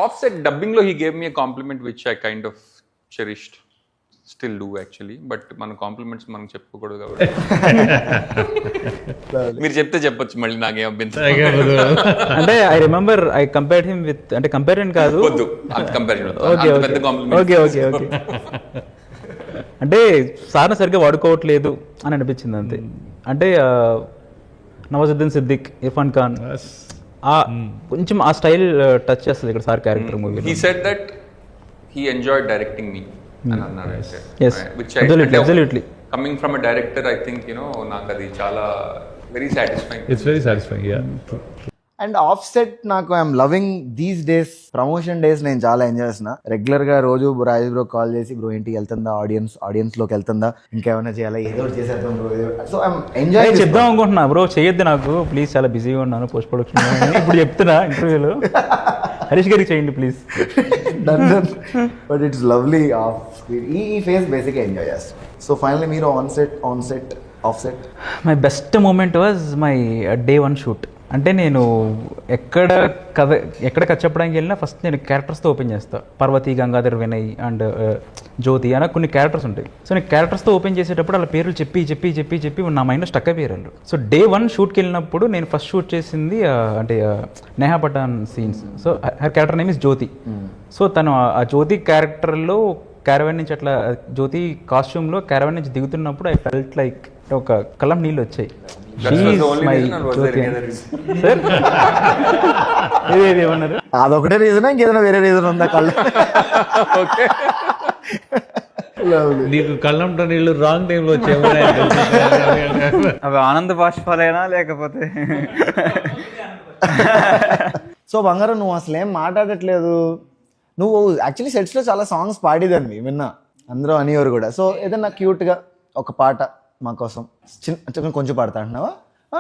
Off set డబ్బింగ్లో he gave me a compliment which I kind of cherished, still do actually, but మన కాంప్లిమెంట్స్ మనం చెప్పుకోకూడదు కాబట్టి మీరు చెప్తే చెప్పొచ్చు, మళ్ళీ నాకేం అభ్యంతరం. అంటే I remember I compared him with, అంటే కంపేర్ కాదు, వద్దు అంత కంపారిజన్, పెద్ద ఓకే కాంప్లిమెంట్. అంటే సార్ని సరిగ్గా వాడుకోవట్లేదు అని అనిపించింది అంతే. అంటే నవాజుద్దీన్ సిద్దిక్, ఇర్ఫాన్ ఖాన్, కొంచెం ఆ స్టైల్ టచ్ చేస్తుంది ఇక్కడ sir character movie. He said that he enjoyed directing me అని అన్నారు. Yes, absolutely. Coming from a director, I think నాకు అది చాలా very satisfying. It's very satisfying, yeah. And off set నాకు I'm loving these days. Promotion days నేను చాలా ఎంజాయ్ చేసిన. రెగ్యులర్గా రోజు రాజేష్ బ్రో కాల్ చేసి, బ్రో ఇంటికి వెళ్తుందా, ఆడియన్స్లోకి వెళ్తుందా, ఇంకేమైనా చేయాలా, ఏదో ఒకటి చేసేద్దాం బ్రో. సో ఐఎమ్ ఎంజాయ్ చెప్దాం అనుకుంటున్నా, బ్రో చేయొద్దు నాకు ప్లీజ్, చాలా బిజీగా ఉన్నాను పోస్ట్ ప్రొడక్షన్, ఇప్పుడు చెప్తున్నా ఇంటర్వ్యూలో, హరీష్ గారికి చేయండి please. But it's lovely off screen. ఈ ఫేస్ బేసిక్గా ఎంజాయ్ చేస్తాం. సో ఫైనల్లీ మీరు on set off set? My best moment was my day 1 shoot. అంటే నేను ఎక్కడ కథ చెప్పడానికి వెళ్ళినా ఫస్ట్ నేను క్యారెక్టర్స్తో ఓపెన్ చేస్తాను. పర్వతి, గంగాధర్, వినయ్ అండ్ జ్యోతి అన్న కొన్ని క్యారెక్టర్స్ ఉంటాయి. సో నేను క్యారెక్టర్స్తో ఓపెన్ చేసేటప్పుడు వాళ్ళ పేర్లు చెప్పి నా మైండ్లో స్టక్ అయిపోయారు. సో డే 1 షూట్కి వెళ్ళినప్పుడు నేను ఫస్ట్ షూట్ చేసింది అంటే Neha Pathan scenes. So her character name is Jyoti. So తను ఆ జ్యోతి క్యారెక్టర్లో క్యారవాన్ నుంచి అట్లా జ్యోతి కాస్ట్యూమ్లో క్యారవాన్ నుంచి దిగుతున్నప్పుడు ఐ ఫెల్ట్ లైక్ ఒక కళ్ళం నీళ్ళు వచ్చాయి. ఏమన్నారు? అదొకటే రీజన్, ఇంకేదైనా వేరే రీజన్ ఉందా? కళ్ళు నీకు కళ్ళంట నీళ్ళు రాంగ్ టైంలో వచ్చేమో. అవి ఆనంద బాష్పాలైనా లేకపోతే సో బంగారం, నువ్వు అసలు ఏం మాట్లాడట్లేదు. నువ్వు యాక్చువల్లీ సెట్స్లో చాలా సాంగ్స్ పాడేదాన్ని విన్నా, అందరూ అనేవారు కూడా. సో ఏదన్నా క్యూట్గా ఒక పాట మా కోసం కొంచెం పాడతా అంటున్నావా?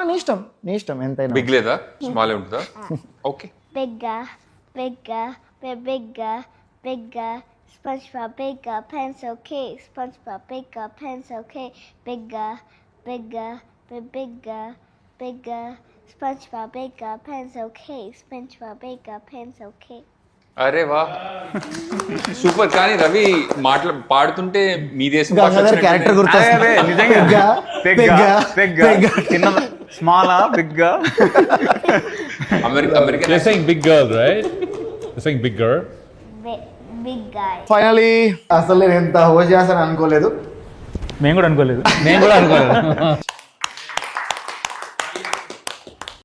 నీ ఇష్టం ఎంతైనా. బిగ్ లేదా, స్మాల్ ఉంటుందా? Okay. Bigger, bigger, bigger, bigger. SpongeBob bigger, pencil case. SpongeBob bigger, pencil case. Bigger, bigger, bigger, bigger. SpongeBob bigger, pencil case. SpongeBob bigger, pencil case. అరే వా, సూపర్. కానీ రవి పాడుతుంటే మీ దేశం క్యారెక్టర్ నిజంగా స్మాలా బిగ్గా American saying big girl, right? You're saying big girl. Big guy. Finally అసలు నేను ఎంత హోస్ట్ చేస్తాను అనుకోలేదు. మేము కూడా అనుకోలేదు.